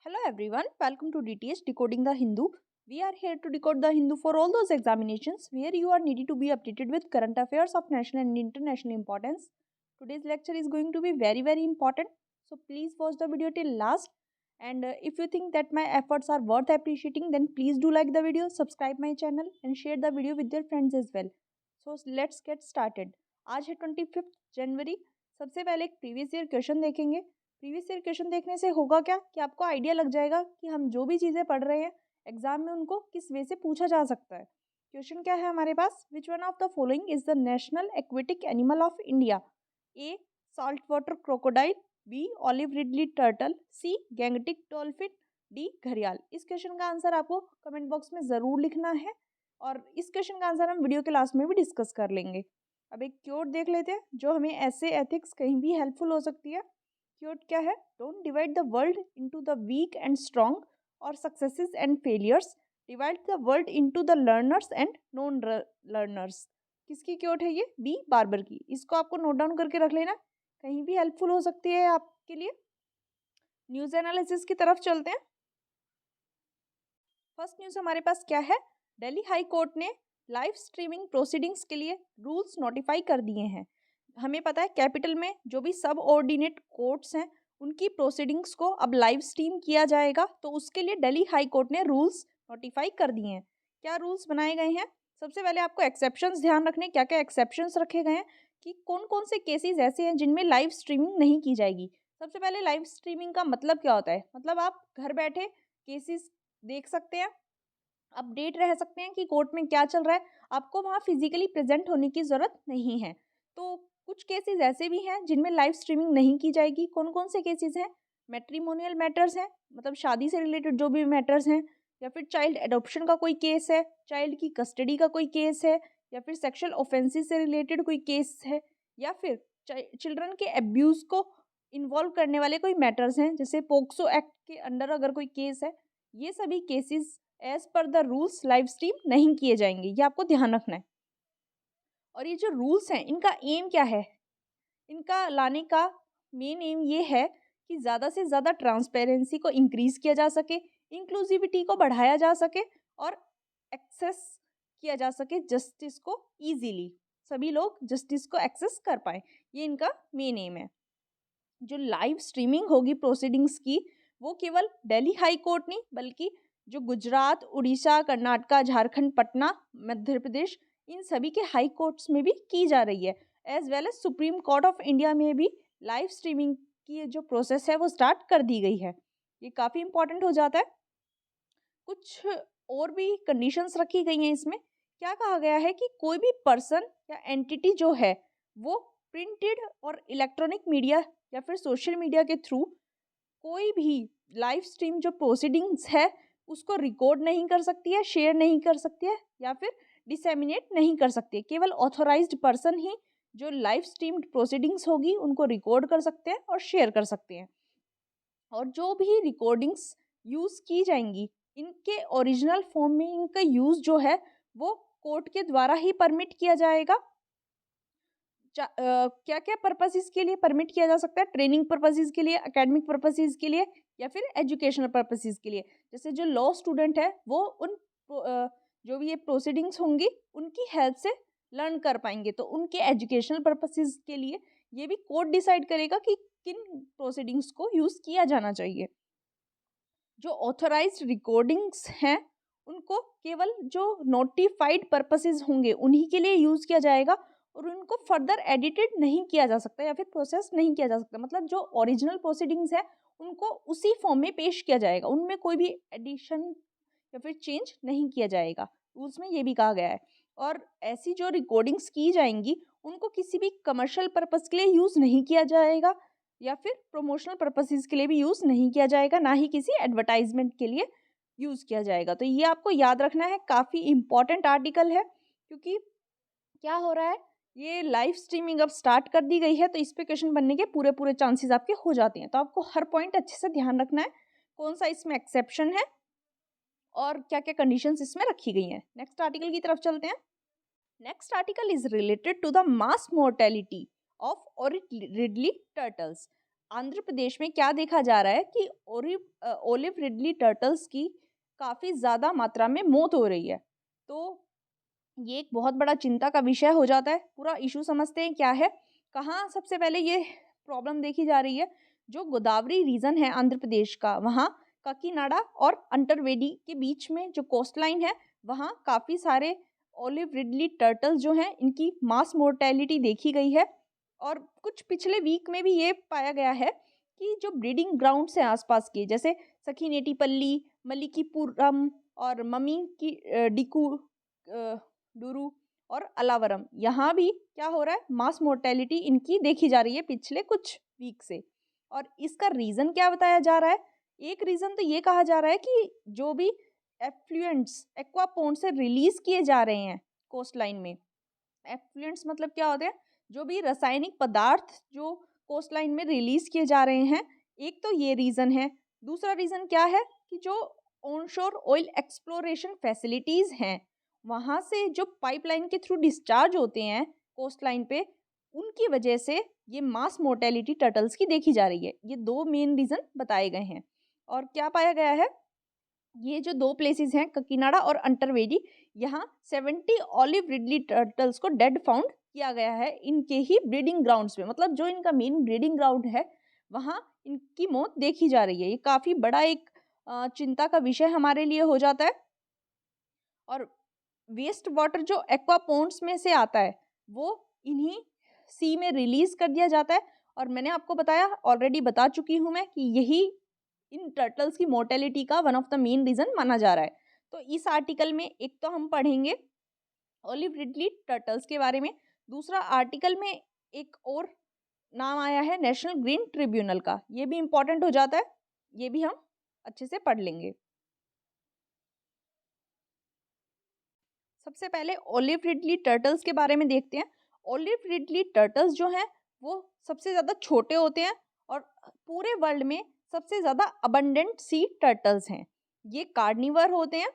Hello everyone, welcome to DTH Decoding the Hindu. We are here to decode the Hindu for all those examinations where you are needed to be updated with current affairs of national and international importance. Today's lecture is going to be very important, so please watch the video till last. And if you think that my efforts are worth appreciating, then please do like the video, subscribe my channel and share the video with your friends as well. So let's get started. आज है 25 जनवरी. सबसे पहले एक previous year question देखेंगे. Previous year question देखने से होगा क्या कि आपको आइडिया लग जाएगा कि हम जो भी चीज़ें पढ़ रहे हैं एग्जाम में उनको किस वे से पूछा जा सकता है. क्वेश्चन क्या है हमारे पास? Which one of the following is the national aquatic animal of India? A salt water crocodile, B olive ridley turtle, C gangetic dolphin, D घड़ियाल. इस क्वेश्चन का आंसर आपको कमेंट बॉक्स में ज़रूर लिखना है और इस क्वेश्चन का आंसर हम वीडियो के लास्ट में भी डिस्कस कर लेंगे. अब एक क्योट देख लेते हैं जो हमें ऐसे एथिक्स कहीं भी हेल्पफुल हो सकती है. क्योट क्या है? Don't divide the world into the weak and strong or successes and failures, divide the world into the learners and non learners. किसकी क्योट है ये? बी बार्बर की. इसको आपको नोट डाउन करके रख लेना, कहीं भी हेल्पफुल हो सकती है आपके लिए. न्यूज़ एनालिसिस की तरफ चलते हैं. फर्स्ट न्यूज़ हमारे पास क्या है? दिल्ली हाई कोर्ट ने लाइव स्ट्रीमिंग प्रोसीडिंग्स के लिए रूल्स नोटिफाई कर दिए हैं. हमें पता है कैपिटल में जो भी सब ऑर्डिनेट कोर्ट्स हैं उनकी प्रोसीडिंग्स को अब लाइव स्ट्रीम किया जाएगा, तो उसके लिए दिल्ली हाई कोर्ट ने रूल्स नोटिफाई कर दिए हैं. क्या रूल्स बनाए गए हैं? सबसे पहले आपको एक्सेप्शंस ध्यान रखने. क्या क्या एक्सेप्शंस रखे गए हैं कि कौन कौन से केसेस ऐसे हैं जिनमें लाइव स्ट्रीमिंग नहीं की जाएगी. सबसे पहले लाइव स्ट्रीमिंग का मतलब क्या होता है? मतलब आप घर बैठे केसेस देख सकते हैं, अपडेट रह सकते हैं कि कोर्ट में क्या चल रहा है. आपको वहाँ फिजिकली प्रेजेंट होने की ज़रूरत नहीं है. तो कुछ केसेस ऐसे भी हैं जिनमें लाइव स्ट्रीमिंग नहीं की जाएगी. कौन कौन से केसेस हैं? मैट्रिमोनियल मैटर्स हैं, मतलब शादी से रिलेटेड जो भी मैटर्स हैं, या फिर चाइल्ड एडॉप्शन का कोई केस है, चाइल्ड की कस्टडी का कोई केस है, या फिर सेक्सुअल ऑफेंसेस से रिलेटेड कोई केस है, या फिर चिल्ड्रन के अब्यूज़ को इन्वॉल्व करने वाले कोई मैटर्स हैं, जैसे पोक्सो एक्ट के अंडर अगर कोई केस है. ये सभी cases as per the rules live stream नहीं किए जाएंगे, ये आपको ध्यान रखना है. और ये जो रूल्स हैं इनका एम क्या है? इनका लाने का मेन एम ये है कि ज़्यादा से ज़्यादा ट्रांसपेरेंसी को इंक्रीज़ किया जा सके, इंक्लूसिविटी को बढ़ाया जा सके और एक्सेस किया जा सके जस्टिस को ईजीली, सभी लोग जस्टिस को एक्सेस कर पाएँ. ये इनका मेन एम है. जो लाइव स्ट्रीमिंग होगी प्रोसीडिंग्स की, वो केवल दिल्ली हाई कोर्ट नहीं बल्कि जो गुजरात, उड़ीसा, कर्नाटका, झारखंड, पटना, मध्य प्रदेश, इन सभी के हाई कोर्ट्स में भी की जा रही है. As well as supreme court of India में भी लाइव स्ट्रीमिंग की जो प्रोसेस है वो स्टार्ट कर दी गई है. ये काफ़ी इंपॉर्टेंट हो जाता है. कुछ और भी कंडीशंस रखी गई हैं इसमें. क्या कहा गया है कि कोई भी पर्सन या एंटिटी जो है वो प्रिंटेड और इलेक्ट्रॉनिक मीडिया या फिर सोशल मीडिया के थ्रू कोई भी लाइव स्ट्रीम जो प्रोसीडिंग्स है उसको रिकॉर्ड नहीं कर सकती है, शेयर नहीं कर सकती है या फिर डिसेमिनेट नहीं कर सकती है. केवल ऑथोराइज्ड पर्सन ही जो लाइव स्ट्रीम्ड प्रोसीडिंग्स होगी उनको रिकॉर्ड कर सकते हैं और शेयर कर सकते हैं. और जो भी रिकॉर्डिंग्स यूज़ की जाएंगी इनके ओरिजिनल फॉर्म में इनका यूज़ जो है वो कोर्ट के द्वारा ही परमिट किया जाएगा. क्या क्या पर्पसेस के लिए परमिट किया जा सकता है? ट्रेनिंग पर्पसेस के लिए, एकेडमिक पर्पसेस के लिए या फिर एजुकेशनल पर्पसेस के लिए. जैसे जो लॉ स्टूडेंट है वो उन जो भी ये प्रोसीडिंग्स होंगी उनकी हेल्प से लर्न कर पाएंगे, तो उनके एजुकेशनल पर्पसेस के लिए ये भी कोर्ट डिसाइड करेगा कि किन प्रोसीडिंग्स को यूज़ किया जाना चाहिए. जो ऑथराइज्ड रिकॉर्डिंग्स हैं उनको केवल जो नोटिफाइड पर्पसेस होंगे उन्हीं के लिए यूज़ किया जाएगा और उनको फर्दर एडिटेड नहीं किया जा सकता या फिर प्रोसेस नहीं किया जा सकता. मतलब जो ओरिजिनल प्रोसीडिंग्स है उनको उसी फॉर्म में पेश किया जाएगा, उनमें कोई भी एडिशन या फिर चेंज नहीं किया जाएगा. रूल्स में ये भी कहा गया है. और ऐसी जो रिकॉर्डिंग्स की जाएंगी उनको किसी भी कमर्शियल पर्पस के लिए यूज़ नहीं किया जाएगा या फिर प्रमोशनल पर्पसेस के लिए भी यूज़ नहीं किया जाएगा, ना ही किसी एडवर्टाइजमेंट के लिए यूज़ किया जाएगा. तो ये आपको याद रखना है, काफ़ी इंपॉर्टेंट आर्टिकल है. क्योंकि क्या हो रहा है, ये लाइव स्ट्रीमिंग अब स्टार्ट कर दी गई है तो इस पे क्वेश्चन बनने के पूरे चांसेस आपके हो जाते हैं. तो आपको हर पॉइंट अच्छे से ध्यान रखना है, कौन सा इसमें एक्सेप्शन है और क्या क्या कंडीशंस इसमें रखी गई हैं. नेक्स्ट आर्टिकल की तरफ चलते हैं. Next article is related to the mass mortality of ridley turtles. Andhra Pradesh में क्या देखा जा रहा है कि ओलिव रिडली टर्टल्स की काफ़ी ज़्यादा मात्रा में मौत हो रही है। तो ये एक बहुत बड़ा चिंता का विषय हो जाता है। पूरा इशू समझते हैं क्या है। कहाँ सबसे पहले ये प्रॉब्लम देखी जा रही है, जो गोदावरी रीजन है आंध्र प्रदेश का, वहाँ काकीनाडा और अंटरवेदी के बीच में जो कोस्ट लाइन है, वहाँ काफ़ी सारे ओलिव रिडली टर्टल्स जो हैं इनकी मास मोर्टेलिटी देखी गई है। और कुछ पिछले वीक में भी ये पाया गया है कि जो ब्रीडिंग ग्राउंड्स हैं आसपास के, जैसे सखीनेटीपल्ली, मल्लिकीपुरम और मम्मी की डिकू डुरु और अलावरम, यहाँ भी क्या हो रहा है, मास मोर्टेलिटी इनकी देखी जा रही है पिछले कुछ वीक से। और इसका रीज़न क्या बताया जा रहा है? एक रीज़न तो ये कहा जा रहा है कि जो भी एफ्लुएंट्स एक्वा पोन्ड से रिलीज़ किए जा रहे हैं कोस्ट लाइन में, एफ्लुएंट्स मतलब क्या होते हैं, जो भी रासायनिक पदार्थ जो कोस्ट लाइन में रिलीज़ किए जा रहे हैं, एक तो ये रीज़न है। दूसरा रीज़न क्या है कि जो ऑनशोर ऑयल एक्सप्लोरेशन फैसिलिटीज़ हैं, वहाँ से जो पाइपलाइन के थ्रू डिस्चार्ज होते हैं कोस्ट लाइन पे, उनकी वजह से ये मास मोर्टेलिटी टर्टल्स की देखी जा रही है। ये 2 मेन रीज़न बताए गए हैं। और क्या पाया गया है, ये जो 2 प्लेसेस हैं ककीनाडा और अंटरवेदी, यहाँ 70 ऑलिव रिडली टर्टल्स को डेड फाउंड किया गया है इनके ही ब्रीडिंग ग्राउंड्स में। मतलब जो इनका मेन ब्रीडिंग ग्राउंड है, वहाँ इनकी मौत देखी जा रही है। ये काफ़ी बड़ा एक चिंता का विषय हमारे लिए हो जाता है। और वेस्ट वाटर जो एक्वा पोन्ड्स में से आता है, वो इन्हीं सी में रिलीज़ कर दिया जाता है। और मैंने आपको बताया, ऑलरेडी बता चुकी हूँ मैं, कि यही इन टर्टल्स की मोर्टेलिटी का one of the main reason माना जा रहा है। तो इस आर्टिकल में एक तो हम पढ़ेंगे ओलिव रिडली टर्टल्स के बारे में, दूसरा आर्टिकल में एक और नाम आया है नेशनल ग्रीन ट्रिब्यूनल का, ये भी इम्पोर्टेंट हो जाता है, ये भी हम अच्छे से पढ़ लेंगे। सबसे पहले ओलिव रिडली टर्टल्स के बारे में देखते हैं। ओलिव रिडली टर्टल्स जो हैं वो सबसे ज़्यादा छोटे होते हैं और पूरे वर्ल्ड में सबसे ज़्यादा अबंडेंट सी टर्टल्स हैं। ये कार्निवर होते हैं।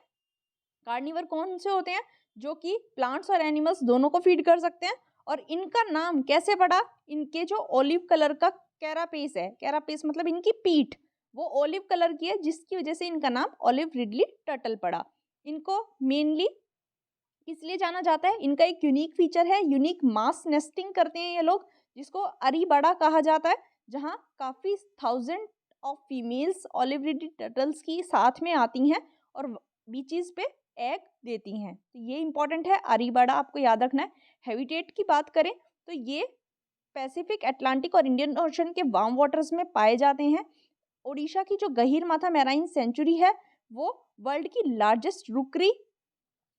कार्निवर कौन से होते हैं? जो कि प्लांट्स और एनिमल्स दोनों को फीड कर सकते हैं। और इनका नाम कैसे पड़ा? इनके जो ऑलिव कलर का कैरापेस है, कैरापेस मतलब इनकी पीठ, वो ऑलिव कलर की है, जिसकी वजह से इनका नाम ओलिव रिडली टर्टल पड़ा। इनको मेनली इसलिए जाना जाता है, इनका एक यूनिक फीचर है, यूनिक मास नेस्टिंग करते हैं ये लोग, जिसको अरीबाड़ा कहा जाता है, जहाँ काफ़ी thousand of females olive ridley turtles की साथ में आती हैं और बीचेस पे एग देती हैं। तो ये इंपॉर्टेंट है, अरीबाड़ा आपको याद रखना है। हैबिटेट की बात करें तो ये पैसिफिक, अटलांटिक और इंडियन ओशन के वार्म वाटर्स में पाए जाते हैं। ओडिशा की जो गहीरमाथा मैराइन सेंचुरी है, वो वर्ल्ड की लार्जेस्ट रुकरी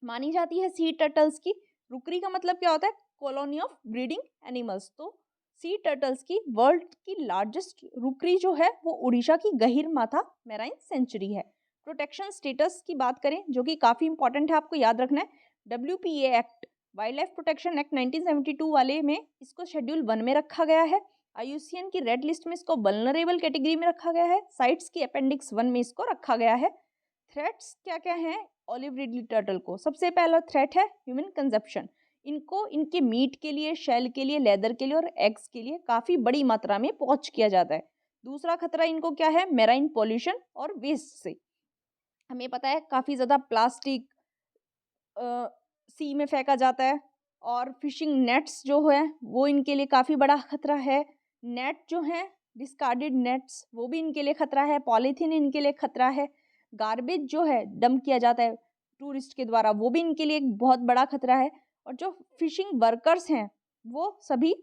मानी जाती है सी टर्टल्स की। रुकरी का मतलब क्या होता है? Colony of breeding animals. तो सी टर्टल्स की वर्ल्ड की लार्जेस्ट रुकरी जो है वो उड़ीसा की गहीरमाथा मैराइन सेंचुरी है। प्रोटेक्शन स्टेटस की बात करें, जो कि काफ़ी इंपॉर्टेंट है, आपको याद रखना है। WPA act, wild life protection act 1972 वाले में इसको शेड्यूल 1 में रखा गया है। IUCN की रेड लिस्ट में इसको वल्नरेबल कैटेगरी में रखा गया है। साइट्स की अपेंडिक्स 1 में इसको रखा गया है। थ्रेट्स क्या क्या हैं ओलिव रिडली टर्टल को? सबसे पहला थ्रेट है ह्यूमन कंजप्शन। इनको इनके मीट के लिए, शेल के लिए, लेदर के लिए और एग्स के लिए काफ़ी बड़ी मात्रा में पहुँच किया जाता है। दूसरा खतरा इनको क्या है? मेराइन पॉल्यूशन और वेस्ट से। हमें पता है काफ़ी ज़्यादा प्लास्टिक सी में फेंका जाता है और फिशिंग नेट्स जो है वो इनके लिए काफ़ी बड़ा खतरा है। नेट जो हैं, डिस्कार्डेड नेट्स, वो भी इनके लिए खतरा है। पॉलीथीन इनके लिए खतरा है। गार्बेज जो है डंप किया जाता है टूरिस्ट के द्वारा, वो भी इनके लिए एक बहुत बड़ा खतरा है। और जो फिशिंग वर्कर्स हैं, वो सभी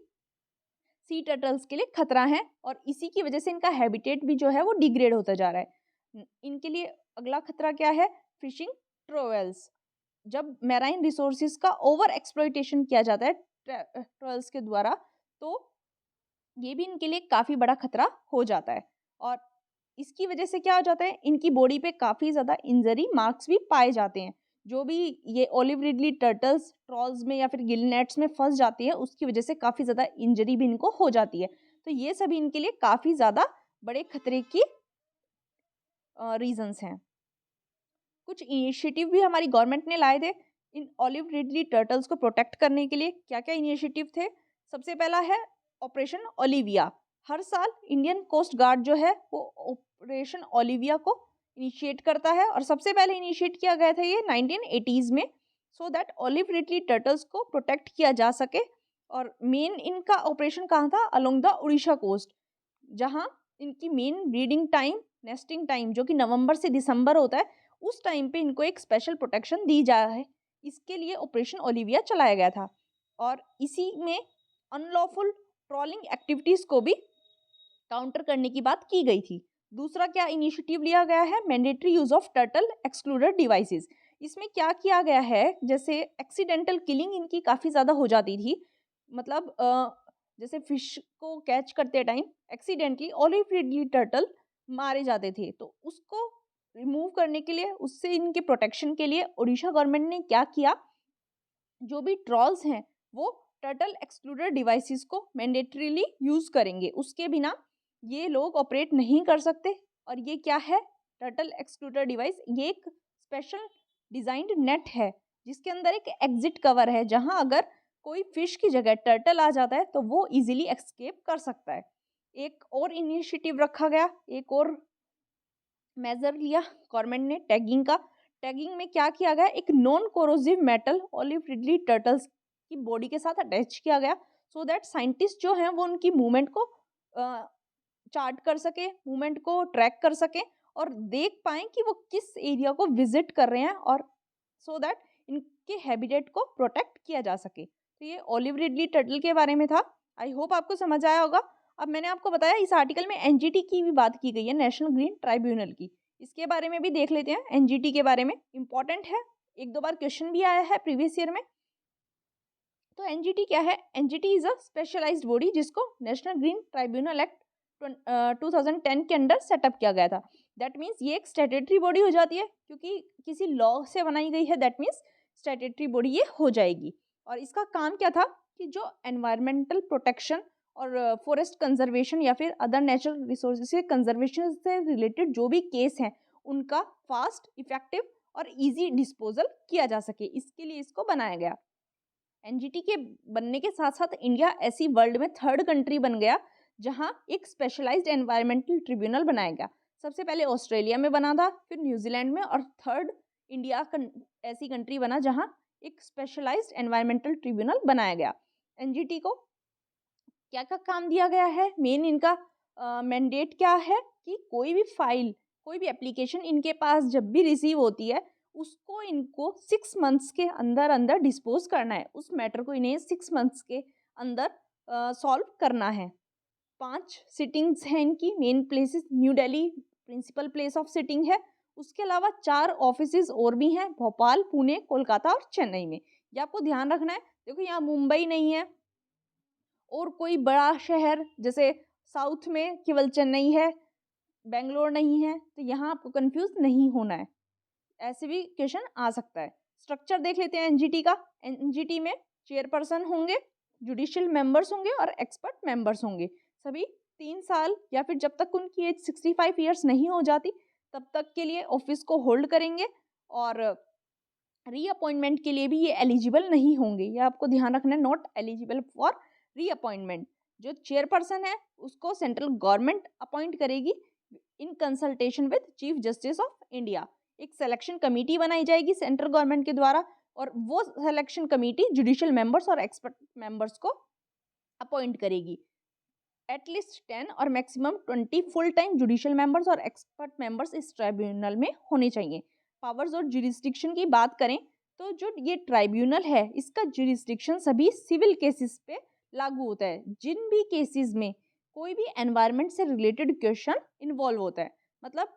सी टर्टल्स के लिए खतरा है और इसी की वजह से इनका हैबिटेट भी जो है वो डिग्रेड होता जा रहा है। इनके लिए अगला खतरा क्या है? फिशिंग ट्रोवेल्स। जब मैराइन रिसोर्सेज का ओवर एक्सप्लॉइटेशन किया जाता है ट्रोवेल्स के द्वारा, तो ये भी इनके लिए काफ़ी बड़ा खतरा हो जाता है। और इसकी वजह से क्या हो जाता है? इनकी बॉडी पे काफ़ी ज़्यादा इंजरी मार्क्स भी पाए जाते हैं। जो भी ये ओलिव रिडली टर्टल्स ट्रॉल्स में या फिर गिल नेट्स में फंस जाती है, उसकी वजह से काफ़ी ज़्यादा इंजरी भी इनको हो जाती है। तो ये सभी इनके लिए काफ़ी ज़्यादा बड़े खतरे की रीजंस हैं। कुछ इनिशिएटिव भी हमारी गवर्नमेंट ने लाए थे इन ओलिव रिडली टर्टल्स को प्रोटेक्ट करने के लिए। क्या क्या इनिशिएटिव थे? सबसे पहला है ऑपरेशन ओलिविया। हर साल इंडियन कोस्ट गार्ड जो है वो ऑपरेशन ओलिविया को इनिशिएट करता है और सबसे पहले इनिशिएट किया गया था ये 1980s में, so that olive ridley turtles को प्रोटेक्ट किया जा सके। और मेन इनका ऑपरेशन कहाँ था? अलोंग द उड़ीसा कोस्ट, जहाँ इनकी main breeding time, nesting time जो कि नवंबर से दिसंबर होता है, उस टाइम पे इनको एक स्पेशल प्रोटेक्शन दी जा है। इसके लिए ऑपरेशन ओलिविया चलाया गया था और इसी में अनलॉफुल ट्रॉलिंग एक्टिविटीज को भी काउंटर करने की बात की गई थी। दूसरा क्या इनिशिएटिव लिया गया है? Mandatory use of turtle excluder devices. इसमें क्या किया गया है? जैसे एक्सीडेंटल किलिंग इनकी काफ़ी ज़्यादा हो जाती थी, मतलब जैसे फिश को कैच करते time accidentally olive ridley turtle मारे जाते थे, तो उसको रिमूव करने के लिए, उससे इनके प्रोटेक्शन के लिए उड़ीसा गवर्नमेंट ने क्या किया, जो भी ट्रॉल्स हैं वो टर्टल एक्सक्लूडर डिवाइसेस को मैंडेटरीली यूज़ करेंगे, उसके बिना ये लोग ऑपरेट नहीं कर सकते। और ये क्या है? टर्टल एक्सक्लूडर डिवाइस, ये एक स्पेशल डिजाइंड नेट है जिसके अंदर एक एग्जिट कवर है, जहां अगर कोई फिश की जगह टर्टल आ जाता है तो वो इजीली एस्केप कर सकता है। एक और इनिशिएटिव रखा गया, एक और मेजर लिया गवर्नमेंट ने टैगिंग का। टैगिंग में क्या किया गया? एक non corrosive metal olive ridley turtles की बॉडी के साथ अटैच किया गया, सो दैट साइंटिस्ट जो हैं वो उनकी मूवमेंट को चार्ट कर सके, मूवमेंट को ट्रैक कर सके और देख पाएं कि वो किस एरिया को विजिट कर रहे हैं, और सो दैट इनके हैबिटेट को प्रोटेक्ट किया जा सके। तो ये ओलिव रिडली टर्टल के बारे में था। आई होप आपको समझ आया होगा। अब मैंने आपको बताया इस आर्टिकल में एनजीटी की भी बात की गई है, नेशनल ग्रीन ट्राइब्यूनल की। इसके बारे में भी देख लेते हैं। एनजीटी के बारे में इंपॉर्टेंट है, एक दो बार क्वेश्चन भी आया है प्रीवियस ईयर में। तो एनजीटी क्या है? NGT is a specialised body जिसको नेशनल ग्रीन ट्राइब्यूनल एक्ट 2010 के अंडर सेटअप किया गया था। दैट मीन्स ये एक स्टैट्यूटरी बॉडी हो जाती है, क्योंकि किसी लॉ से बनाई गई है, दैट मीन्स स्टैट्यूटरी बॉडी ये हो जाएगी। और इसका काम क्या था कि जो एनवायरमेंटल प्रोटेक्शन और फॉरेस्ट कंजर्वेशन या फिर अदर नेचुरल रिसोर्सेज के कंजर्वेशन से रिलेटेड जो भी केस हैं उनका फास्ट, इफेक्टिव और इजी डिस्पोजल किया जा सके, इसके लिए इसको बनाया गया। एनजीटी के बनने के साथ साथ इंडिया ऐसी वर्ल्ड में थर्ड कंट्री बन गया जहां एक स्पेशलाइज्ड एनवायरमेंटल ट्रिब्यूनल बनाया गया। सबसे पहले ऑस्ट्रेलिया में बना था, फिर न्यूजीलैंड में, और थर्ड इंडिया ऐसी कंट्री बना जहां एक स्पेशलाइज्ड एनवायरमेंटल ट्रिब्यूनल बनाया गया। एनजीटी को क्या क्या काम दिया गया है? मेन इनका मैंडेट क्या है कि कोई भी फाइल, कोई भी एप्लीकेशन इनके पास जब भी रिसीव होती है उसको इनको 6 मंथ्स के अंदर अंदर डिस्पोज करना है। उस मैटर को इन्हें 6 मंथ्स के अंदर सॉल्व करना है। 5 सिटिंग्स हैं इनकी, main places New Delhi principal place of sitting है, उसके अलावा 4 ऑफिसेज और भी हैं, भोपाल, पुणे, कोलकाता और चेन्नई में। ये आपको ध्यान रखना है। देखो यहाँ मुंबई नहीं है और कोई बड़ा शहर जैसे साउथ में केवल चेन्नई है, बेंगलोर नहीं है, तो यहाँ आपको कंफ्यूज नहीं होना है। ऐसे भी क्वेश्चन आ सकता है। स्ट्रक्चर देख लेते हैं एनजीटी का। एनजीटी में चेयरपर्सन होंगे, जुडिशियल मेंबर्स होंगे और एक्सपर्ट मेंबर्स होंगे। सभी 3 साल या फिर जब तक उनकी एज 65 ईयर्स नहीं हो जाती तब तक के लिए ऑफिस को होल्ड करेंगे और रीअपॉइंटमेंट के लिए भी ये एलिजिबल नहीं होंगे। ये आपको ध्यान रखना है, नॉट एलिजिबल फॉर रीअपॉइंटमेंट। जो चेयरपर्सन है उसको सेंट्रल गवर्नमेंट अपॉइंट करेगी in consultation with chief justice of India. एक सिलेक्शन कमेटी बनाई जाएगी सेंट्रल गवर्नमेंट के द्वारा और वो सिलेक्शन कमेटी जुडिशियल मेंबर्स और एक्सपर्ट मेंबर्स को अपॉइंट करेगी। एटलीस्ट 10 और maximum 20 full time judicial members और एक्सपर्ट मेंबर्स इस ट्राइब्यूनल में होने चाहिए। पावर्स और जुरिस्डिक्शन की बात करें तो जो ये ट्राइब्यूनल है इसका जुरिस्डिक्शन सभी सिविल केसेस पे लागू होता है। जिन भी केसेस में कोई भी एनवायरनमेंट से रिलेटेड क्वेश्चन इन्वॉल्व होता है, मतलब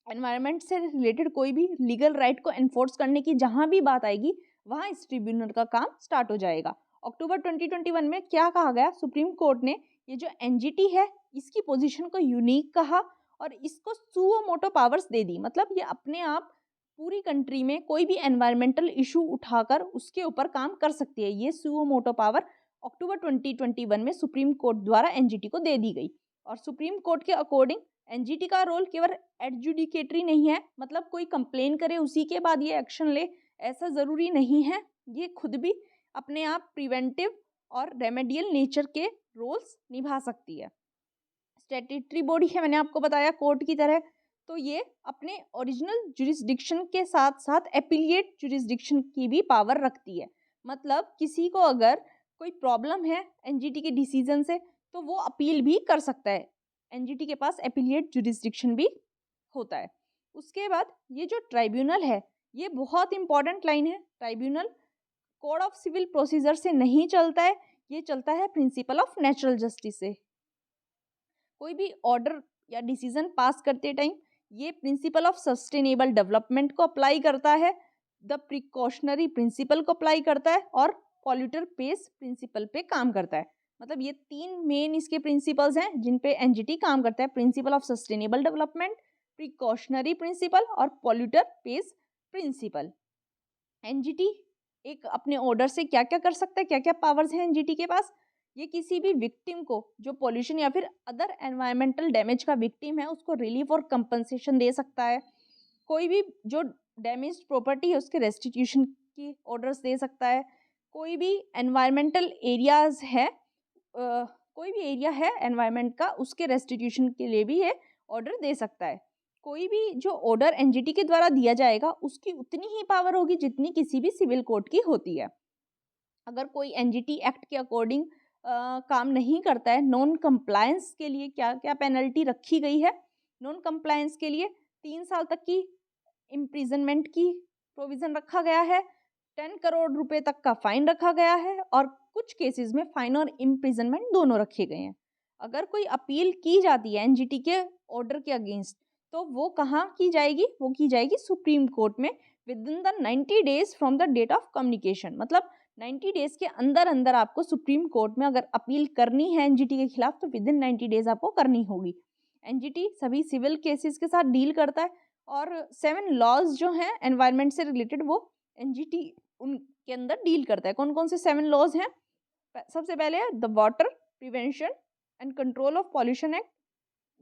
एनवायरनमेंट से रिलेटेड कोई भी लीगल राइट को एनफोर्स करने की जहां भी बात आएगी वहां इस ट्रिब्यूनल का काम स्टार्ट हो जाएगा। अक्टूबर 2021 में क्या कहा गया? सुप्रीम कोर्ट ने ये जो एनजीटी है इसकी पोजीशन को यूनिक कहा और इसको सुओ मोटो पावर्स दे दी। मतलब ये अपने आप पूरी कंट्री में कोई भी एनवायरमेंटल इशू उठाकर उसके ऊपर काम कर सकती है। ये सुओ मोटो पावर अक्टूबर 2021 में सुप्रीम कोर्ट द्वारा एनजीटी को दे दी गई। और सुप्रीम कोर्ट के अकॉर्डिंग एनजीटी का रोल केवल एडजुडिकेटरी नहीं है, मतलब कोई कंप्लेन करे उसी के बाद ये एक्शन ले, ऐसा जरूरी नहीं है। ये खुद भी अपने आप प्रिवेंटिव और रेमेडियल नेचर के रोल्स निभा सकती है। स्टैट्यूटरी बॉडी है, मैंने आपको बताया कोर्ट की तरह, तो ये अपने ओरिजिनल जुरिस्डिक्शन के साथ साथ एपिलिएट जुरिस्डिक्शन की भी पावर रखती है। मतलब किसी को अगर कोई प्रॉब्लम है एनजीटी के डिसीजन से, तो वो अपील भी कर सकता है। एनजीटी के पास एपिलिएट जुरिस्डिक्शन भी होता है। उसके बाद ये जो ट्राइब्यूनल है, ये बहुत इंपॉर्टेंट लाइन है। Tribunal code of civil procedure से नहीं चलता है, ये चलता है प्रिंसिपल ऑफ नेचुरल जस्टिस से। कोई भी ऑर्डर या डिसीजन पास करते टाइम ये प्रिंसिपल ऑफ सस्टेनेबल डेवलपमेंट को अप्लाई करता है, द प्रिकॉशनरी प्रिंसिपल को अप्लाई करता है और पॉल्यूटर पेस प्रिंसिपल पे काम करता है। मतलब ये 3 मेन इसके प्रिंसिपल्स हैं जिन पे एनजीटी काम करता है, principle of sustainable development, precautionary principle और पॉल्यूटर पेस प्रिंसिपल। एनजीटी एक अपने ऑर्डर से क्या क्या कर सकता है, क्या क्या पावर्स हैं एनजीटी के पास। ये किसी भी विक्टिम को जो पोल्यूशन या फिर अदर एनवायरमेंटल डैमेज का विक्टिम है उसको रिलीफ और कंपनसेशन दे सकता है। कोई भी जो डैमेज प्रॉपर्टी है उसके रेस्टिट्यूशन की ऑर्डर्स दे सकता है। कोई भी एनवायरमेंटल एरियाज है, कोई भी एरिया है एनवायरमेंट का, उसके रेस्टिट्यूशन के लिए भी ये ऑर्डर दे सकता है। कोई भी जो ऑर्डर एनजीटी के द्वारा दिया जाएगा उसकी उतनी ही पावर होगी जितनी किसी भी सिविल कोर्ट की होती है। अगर कोई एनजीटी एक्ट के अकॉर्डिंग काम नहीं करता है, नॉन कंप्लायंस के लिए क्या क्या पेनल्टी रखी गई है। नॉन कंप्लायंस के लिए 3 साल तक की इम्प्रिजनमेंट की प्रोविज़न रखा गया है, 10 करोड़ रुपए तक का फाइन रखा गया है और कुछ केसेस में फाइन और इम्प्रिजनमेंट दोनों रखे गए हैं। अगर कोई अपील की जाती है एनजीटी के ऑर्डर के अगेंस्ट, तो वो कहाँ की जाएगी, वो की जाएगी सुप्रीम कोर्ट में within the 90 days from the date of communication. मतलब 90 डेज के अंदर अंदर आपको सुप्रीम कोर्ट में अगर अपील करनी है एनजीटी के खिलाफ, तो विद इन 90 डेज आपको करनी होगी। एनजीटी सभी सिविल केसेस के साथ डील करता है और 7 लॉज जो हैं एनवायरनमेंट से रिलेटेड वो एनजीटी उनके अंदर डील करता है। कौन कौन से 7 लॉज हैं? सबसे पहले है the water prevention and control of pollution act,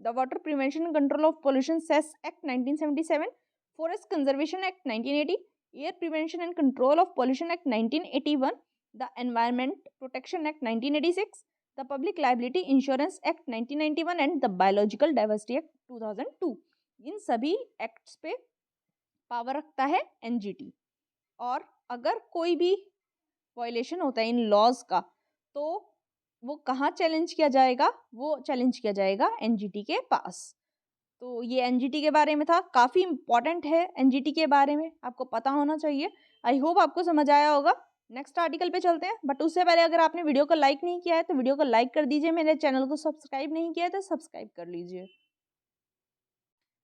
the water prevention and control of pollution cess act 1977, forest conservation act 1980, air prevention and control of pollution act 1981, the environment protection act 1986, the public liability insurance act 1991 and the biological diversity act 2002। इन सभी acts पे power रखता है NGT. और अगर कोई भी violation होता है इन लॉज का, तो वो कहाँ चैलेंज किया जाएगा? वो चैलेंज किया जाएगा एनजीटी के पास। तो ये एनजीटी के बारे में था, काफ़ी इंपॉर्टेंट है एनजीटी के बारे में, आपको पता होना चाहिए। आई होप आपको समझ आया होगा। नेक्स्ट आर्टिकल पे चलते हैं, बट उससे पहले अगर आपने वीडियो को लाइक नहीं किया है तो वीडियो को लाइक कर दीजिए, मेरे चैनल को सब्सक्राइब नहीं किया है तो सब्सक्राइब कर लीजिए।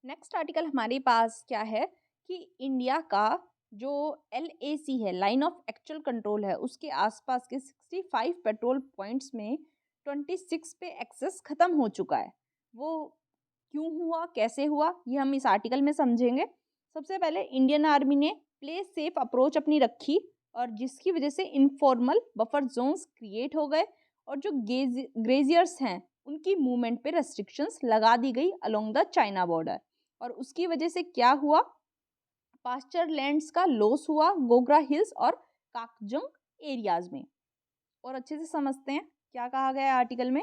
नेक्स्ट आर्टिकल हमारे पास क्या है कि इंडिया का जो LAC है, लाइन ऑफ एक्चुअल कंट्रोल है, उसके आसपास के 65 पेट्रोल पॉइंट्स में 26 पे एक्सेस ख़त्म हो चुका है। वो क्यों हुआ, कैसे हुआ, ये हम इस आर्टिकल में समझेंगे। सबसे पहले इंडियन आर्मी ने प्ले सेफ अप्रोच अपनी रखी और जिसकी वजह से इनफॉर्मल बफर जोन्स क्रिएट हो गए और जो ग्रेजियर्स हैं उनकी मूवमेंट पे रेस्ट्रिक्शंस लगा दी गई अलोंग द चाइना बॉर्डर। और उसकी वजह से क्या हुआ? पास्चर लैंड्स का लॉस हुआ गोगरा हिल्स और काकजंग एरियाज में। और अच्छे से समझते हैं क्या कहा गया है आर्टिकल में।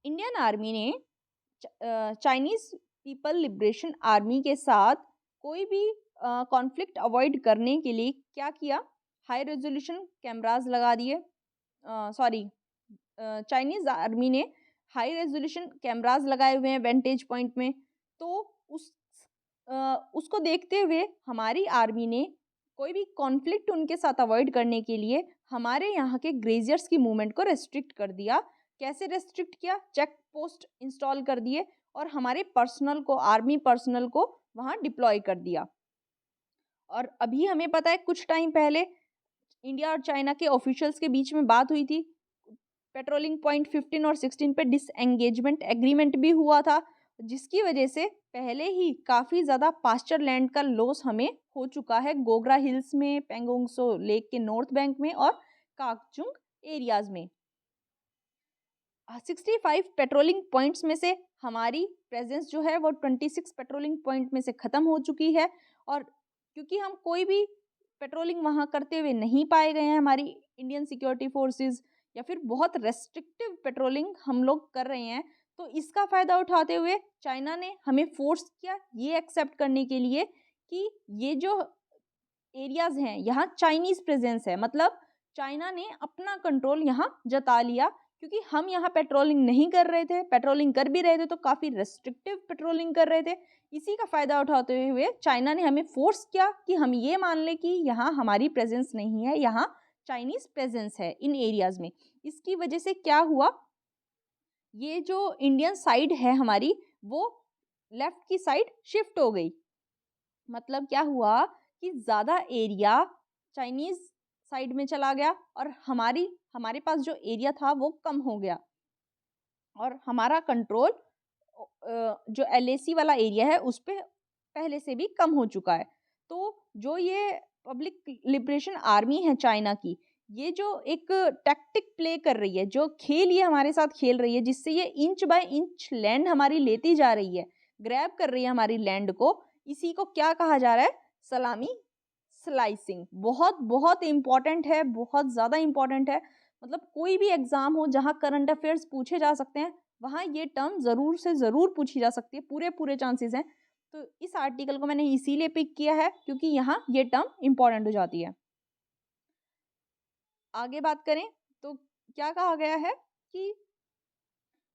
इंडियन आर्मी ने चाइनीज पीपल लिबरेशन आर्मी के साथ कोई भी कॉन्फ्लिक्ट अवॉइड करने के लिए क्या किया? हाई रेजोल्यूशन कैमराज लगा दिए। चाइनीज आर्मी ने हाई रेजोल्यूशन कैमराज लगाए हुए हैं वेंटेज पॉइंट में। तो उसको देखते हुए हमारी आर्मी ने कोई भी कॉन्फ्लिक्ट उनके साथ अवॉइड करने के लिए हमारे यहाँ के ग्रेजियर्स की मूवमेंट को रेस्ट्रिक्ट कर दिया। कैसे रेस्ट्रिक्ट किया? चेक पोस्ट इंस्टॉल कर दिए और हमारे पर्सनल को, आर्मी पर्सनल को वहाँ डिप्लॉय कर दिया। और अभी हमें पता है कुछ टाइम पहले इंडिया और चाइना के ऑफिशियल्स के बीच में बात हुई थी, पेट्रोलिंग पॉइंट 15 और 16 पे डिसएंगेजमेंट एग्रीमेंट भी हुआ था, जिसकी वजह से पहले ही काफ़ी ज़्यादा पास्चर लैंड का लॉस हमें हो चुका है गोगरा हिल्स में, पेंगोंग सो लेक के नॉर्थ बैंक में और काकचुंग एरियाज में। 65 पेट्रोलिंग पॉइंट्स में से हमारी प्रेजेंस जो है वो 26 पेट्रोलिंग पॉइंट में से ख़त्म हो चुकी है। और क्योंकि हम कोई भी पेट्रोलिंग वहाँ करते हुए नहीं पाए गए हैं, हमारी इंडियन सिक्योरिटी फोर्सेस या फिर बहुत रेस्ट्रिक्टिव पेट्रोलिंग हम लोग कर रहे हैं, तो इसका फ़ायदा उठाते हुए चाइना ने हमें फ़ोर्स किया ये एक्सेप्ट करने के लिए कि ये जो एरियाज़ हैं, यहाँ चाइनीज़ प्रेज़ेंस है। मतलब चाइना ने अपना कंट्रोल यहाँ जता लिया, क्योंकि हम यहाँ पेट्रोलिंग नहीं कर रहे थे, पेट्रोलिंग कर भी रहे थे तो काफ़ी रेस्ट्रिक्टिव पेट्रोलिंग कर रहे थे। इसी का फ़ायदा उठाते हुए चाइना ने हमें फ़ोर्स किया कि हम ये मान लें कि यहाँ हमारी प्रेज़ेंस नहीं है, यहाँ चाइनीज़ प्रेज़ेंस है इन एरियाज़ में। इसकी वजह से क्या हुआ, ये जो इंडियन साइड है हमारी, वो लेफ्ट की साइड शिफ्ट हो गई। मतलब क्या हुआ कि ज़्यादा एरिया चाइनीज़ साइड में चला गया और हमारे पास जो एरिया था वो कम हो गया और हमारा कंट्रोल जो एलएसी वाला एरिया है उस पे पहले से भी कम हो चुका है। तो जो ये पब्लिक लिबरेशन आर्मी है चाइना की, ये जो एक टैक्टिक प्ले कर रही है, जो खेल ये हमारे साथ खेल रही है, जिससे ये इंच बाय इंच लैंड हमारी लेती जा रही है, ग्रैब कर रही है हमारी लैंड को, इसी को क्या कहा जा रहा है? सलामी स्लाइसिंग। बहुत बहुत इम्पॉर्टेंट है, बहुत ज़्यादा इम्पॉर्टेंट है। मतलब कोई भी एग्ज़ाम हो जहाँ करंट अफेयर्स पूछे जा सकते हैं, वहाँ ये टर्म ज़रूर से ज़रूर पूछी जा सकती है, पूरे चांसेस हैं। तो इस आर्टिकल को मैंने इसीलिए पिक किया है क्योंकि यहाँ ये टर्म इम्पॉर्टेंट हो जाती है। आगे बात करें तो क्या कहा गया है कि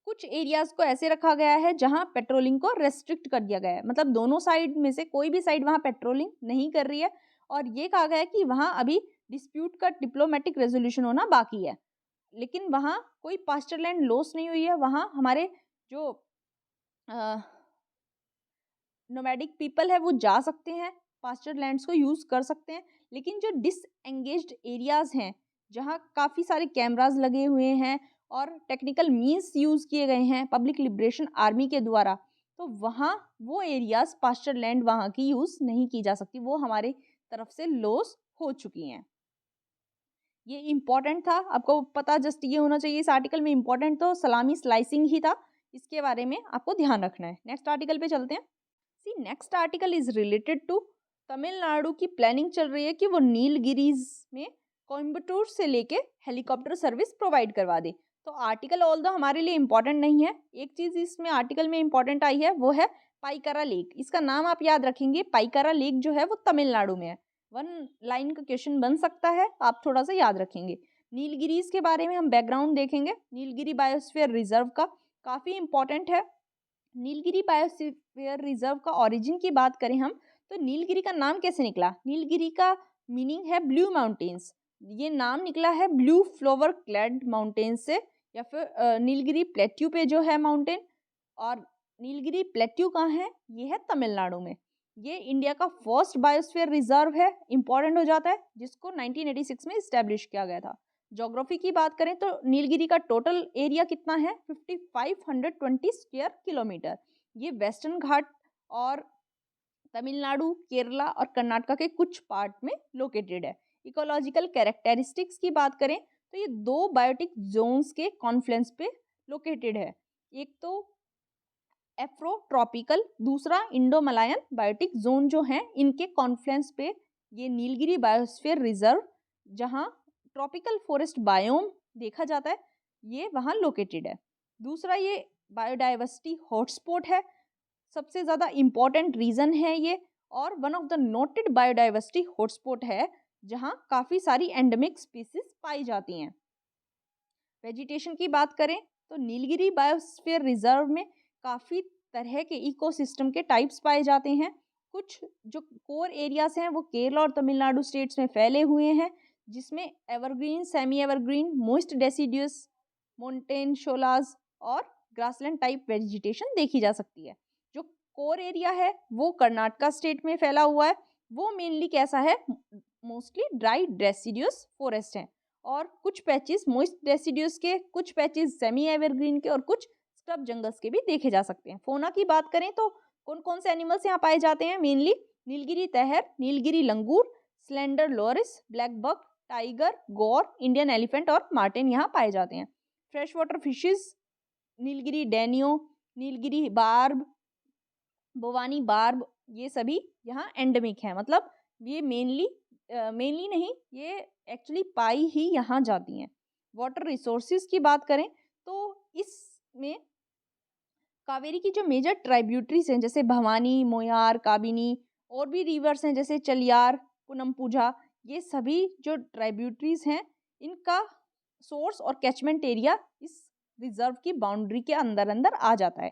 कुछ एरियाज़ को ऐसे रखा गया है जहाँ पेट्रोलिंग को रेस्ट्रिक्ट कर दिया गया है। मतलब दोनों साइड में से कोई भी साइड वहाँ पेट्रोलिंग नहीं कर रही है और ये कहा गया है कि वहाँ अभी डिस्प्यूट का डिप्लोमेटिक रेज़ोल्यूशन होना बाकी है। लेकिन वहाँ कोई पास्चर लैंड लॉस नहीं हुई है, वहाँ हमारे जो अ, नोमैडिक पीपल है वो जा सकते हैं, पास्चर लैंड्स को यूज़ कर सकते हैं। लेकिन जो डिसएंगेज्ड एरियाज़ हैं, जहाँ काफ़ी सारे कैमराज़ लगे हुए हैं और टेक्निकल मीन्स यूज़ किए गए हैं पब्लिक लिबरेशन आर्मी के द्वारा, तो वहाँ वो एरियाज़ पास्चर लैंड वहाँ की यूज़ नहीं की जा सकती, वो हमारे तरफ से लॉस हो चुकी हैं। ये इम्पोर्टेंट था, आपको पता जस्ट ये होना चाहिए इस आर्टिकल में इम्पोर्टेंट तो सलामी स्लाइसिंग ही था, इसके बारे में आपको ध्यान रखना है। नेक्स्ट आर्टिकल पे चलते हैं। C next article is related to Tamil Nadu की प्लानिंग चल रही है कि वो नीलगिरीज में कोयम्बटूर से लेके हेलीकॉप्टर सर्विस प्रोवाइड करवा दे। तो आर्टिकल ऑल दो हमारे लिए इम्पोर्टेंट नहीं है, एक चीज़ इसमें आर्टिकल में इम्पोर्टेंट आई है वो है पाइकारा लेक। इसका नाम आप याद रखेंगे, पाइकारा लेक जो है वो तमिलनाडु में है। वन लाइन का क्वेश्चन बन सकता है, आप थोड़ा सा याद रखेंगे। नीलगिरीज के बारे में हम बैकग्राउंड देखेंगे। नीलगिरी बायोस्फीयर रिजर्व का काफ़ी इम्पोर्टेंट है। नीलगिरी बायोस्फीयर रिजर्व का ओरिजिन की बात करें हम, तो नीलगिरी का नाम कैसे निकला? नीलगिरी का मीनिंग है ब्लू माउंटेन्स। ये नाम निकला है ब्लू फ्लोवर क्लैड माउंटेन्स से, या फिर नीलगिरी प्लेट्यू पे जो है माउंटेन। और नीलगिरी प्लेट्यू कहाँ है? ये है तमिलनाडु में। ये इंडिया का फर्स्ट बायोस्फीयर रिजर्व है, इंपॉर्टेंट हो जाता है, जिसको 1986 में इस्टेब्लिश किया गया था। ज्योग्राफी की बात करें तो नीलगिरी का टोटल एरिया कितना है? 5520 स्क्वायर किलोमीटर। ये वेस्टर्न घाट और तमिलनाडु, केरला और कर्नाटका के कुछ पार्ट में लोकेटेड है। इकोलॉजिकल कैरेक्टरिस्टिक्स की बात करें तो ये दो बायोटिक जोन्स के कॉन्फ्लुएंस पे लोकेटेड है। एक तो एफ्रोट्रॉपिकल, दूसरा इंडो मलायन बायोटिक जोन जो हैं, इनके कॉन्फ्लुएंस पे ये नीलगिरी बायोस्फीयर रिजर्व, जहाँ ट्रॉपिकल फॉरेस्ट बायोम देखा जाता है, ये वहाँ लोकेटेड है। दूसरा, ये बायोडाइवर्सिटी हॉटस्पॉट है, सबसे ज़्यादा इम्पॉर्टेंट रीज़न है ये, और one of the noted biodiversity hotspot है जहाँ काफ़ी सारी एंडेमिक स्पीसीज पाई जाती हैं। वेजिटेशन की बात करें तो नीलगिरी बायोस्फीयर रिजर्व में काफ़ी तरह के इकोसिस्टम के टाइप्स पाए जाते हैं। कुछ जो कोर एरियाज हैं वो केरला और तमिलनाडु स्टेट्स में फैले हुए हैं, जिसमें evergreen, semi evergreen, moist deciduous, montane sholas और ग्रासलैंड टाइप वेजिटेशन देखी जा सकती है। जो कोर एरिया है वो कर्नाटका स्टेट में फैला हुआ है, वो मेनली कैसा है? मोस्टली ड्राई डेसिडियस फॉरेस्ट हैं, और कुछ पैचेस मॉइस्ट डेसिडियस के, कुछ पैचेस सेमी एवरग्रीन के और कुछ स्क्रब जंगल्स के भी देखे जा सकते हैं। फोना की बात करें तो कौन कौन से एनिमल्स यहाँ पाए जाते हैं? Mainly Nilgiri tahr, Nilgiri langur, slender loris, black buck, tiger, gaur, Indian elephant और मार्टिन यहाँ पाए जाते हैं। Fresh water fishes, Nilgiri danio, Nilgiri barb, Bowani barb, ये सभी यहाँ एंडेमिक हैं। मतलब ये मेनली नहीं, ये एक्चुअली पाई ही यहाँ जाती हैं। वाटर रिसोर्सेज की बात करें तो इसमें कावेरी की जो मेजर ट्राइब्यूटरीज हैं जैसे भवानी, मोयार, काबिनी और भी रिवर्स हैं जैसे चलियार, पुनमपुझा, ये सभी जो ट्राइब्यूटरीज हैं इनका सोर्स और कैचमेंट एरिया इस रिजर्व की बाउंड्री के अंदर अंदर आ जाता है।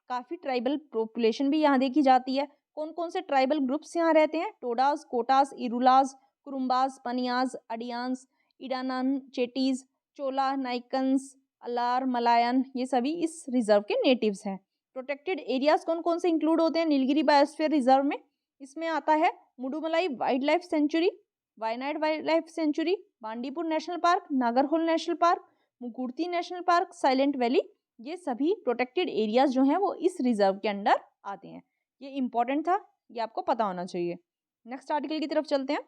काफ़ी ट्राइबल पॉपुलेशन भी यहाँ देखी जाती है। कौन कौन से ट्राइबल ग्रुप्स यहाँ रहते हैं? टोडास, कोटास, इरुलास, कुरुम्बास, पनियाज, अडियान्स, इडानन, चेटीज, चोला, नाइकन्स, अलार, मलायन, ये सभी इस रिजर्व के नेटिव्स हैं। प्रोटेक्टेड एरियाज कौन कौन से इंक्लूड होते हैं नीलगिरी बायोस्फीयर रिजर्व में? इसमें आता है Mudumalai wildlife sanctuary, Wayanad wildlife sanctuary, Bandipur national park, Nagarhole national park, Mukurthi national park, Silent Valley, ये सभी प्रोटेक्टेड एरियाज जो हैं वो इस रिजर्व के अंडर आते हैं। ये इंपॉर्टेंट था, ये आपको पता होना चाहिए। नेक्स्ट आर्टिकल की तरफ चलते हैं।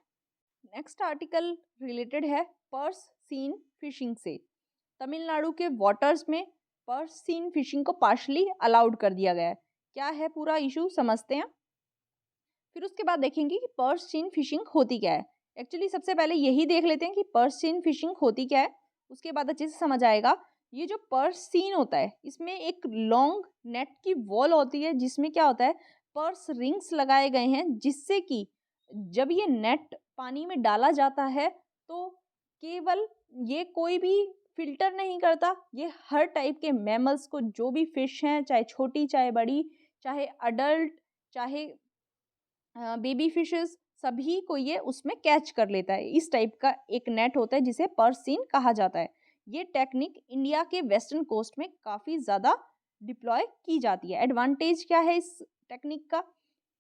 नेक्स्ट आर्टिकल रिलेटेड है पर्स सीन फिशिंग से। तमिलनाडु के वाटर्स में पर्स सीन फिशिंग को पार्शली अलाउड कर दिया गया है। क्या है पूरा इशू, समझते हैं। फिर उसके बाद देखेंगे कि पर्स सीन फिशिंग होती क्या है। एक्चुअली सबसे पहले यही देख लेते हैं कि पर्स सीन फिशिंग होती क्या है, उसके बाद अच्छे से समझ आएगा। ये जो पर्स सीन होता है इसमें एक लॉन्ग नेट की वॉल होती है जिसमें क्या होता है, पर्स रिंग्स लगाए गए हैं जिससे कि जब ये नेट पानी में डाला जाता है तो केवल ये कोई भी फिल्टर नहीं करता, ये हर टाइप के मैमल्स को, जो भी फिश हैं, चाहे छोटी चाहे बड़ी, चाहे अडल्ट चाहे बेबी फिशेस, सभी को ये उसमें कैच कर लेता है। इस टाइप का एक नेट होता है जिसे पर्स सीन कहा जाता है। ये टेक्निक इंडिया के वेस्टर्न कोस्ट में काफ़ी ज़्यादा डिप्लॉय की जाती है। एडवांटेज क्या है इस टेक्निक का?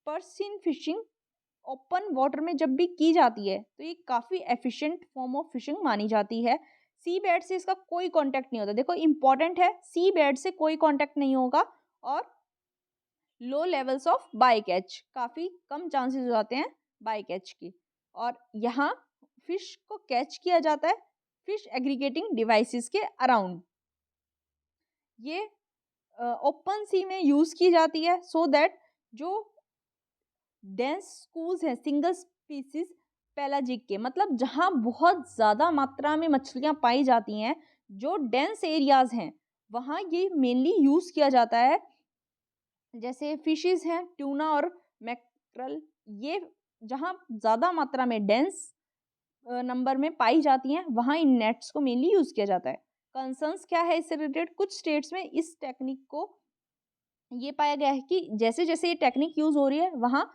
Purse seine fishing open water में जब भी की जाती है तो ये काफ़ी एफिशिएंट फॉर्म ऑफ फिशिंग मानी जाती है। सी बेड से इसका कोई कांटेक्ट नहीं होता। देखो इंपॉर्टेंट है, सी बेड से कोई कांटेक्ट नहीं होगा और low levels of by catch, काफ़ी कम चांसेस हो जाते हैं बाई कैच की। और यहाँ फिश को कैच किया जाता है फिश एग्रीगेटिंग डिवाइसेस के अराउंड। ये ओपन सी में यूज़ की जाती है सो दैट जो डेंस स्कूल्स हैं सिंगल स्पीसीज पेलाजिक के, मतलब जहाँ बहुत ज़्यादा मात्रा में मछलियाँ पाई जाती हैं, जो डेंस एरियाज हैं वहाँ ये मेनली यूज़ किया जाता है। जैसे फिशेस हैं ट्यूना और मैक्रल, ये जहाँ ज़्यादा मात्रा में डेंस नंबर में पाई जाती हैं वहाँ इन नेट्स को मेनली यूज़ किया जाता है। कंसर्न्स क्या है इससे रिलेटेड? कुछ स्टेट्स में इस टेक्निक को ये पाया गया है कि जैसे जैसे ये टेक्निक यूज़ हो रही है वहाँ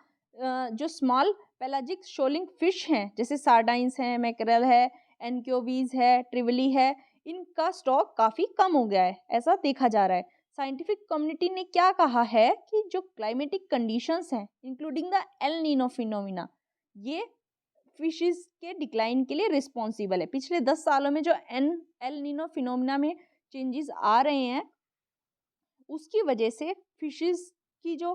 जो स्मॉल पेलाजिक शोलिंग फिश हैं जैसे सार्डाइंस हैं, मैकरल है, एनक्योवीज है, ट्रिवली है, इनका स्टॉक काफ़ी कम हो गया है, ऐसा देखा जा रहा है। साइंटिफिक कम्युनिटी ने क्या कहा है कि जो क्लाइमेटिक कंडीशंस हैं including the El Nino phenomena, ये फिशेस के डिक्लाइन के लिए रिस्पॉन्सिबल है। पिछले 10 सालों में जो एल नीनो फिनोमिना में चेंजेस आ रहे हैं उसकी वजह से फिशेस की जो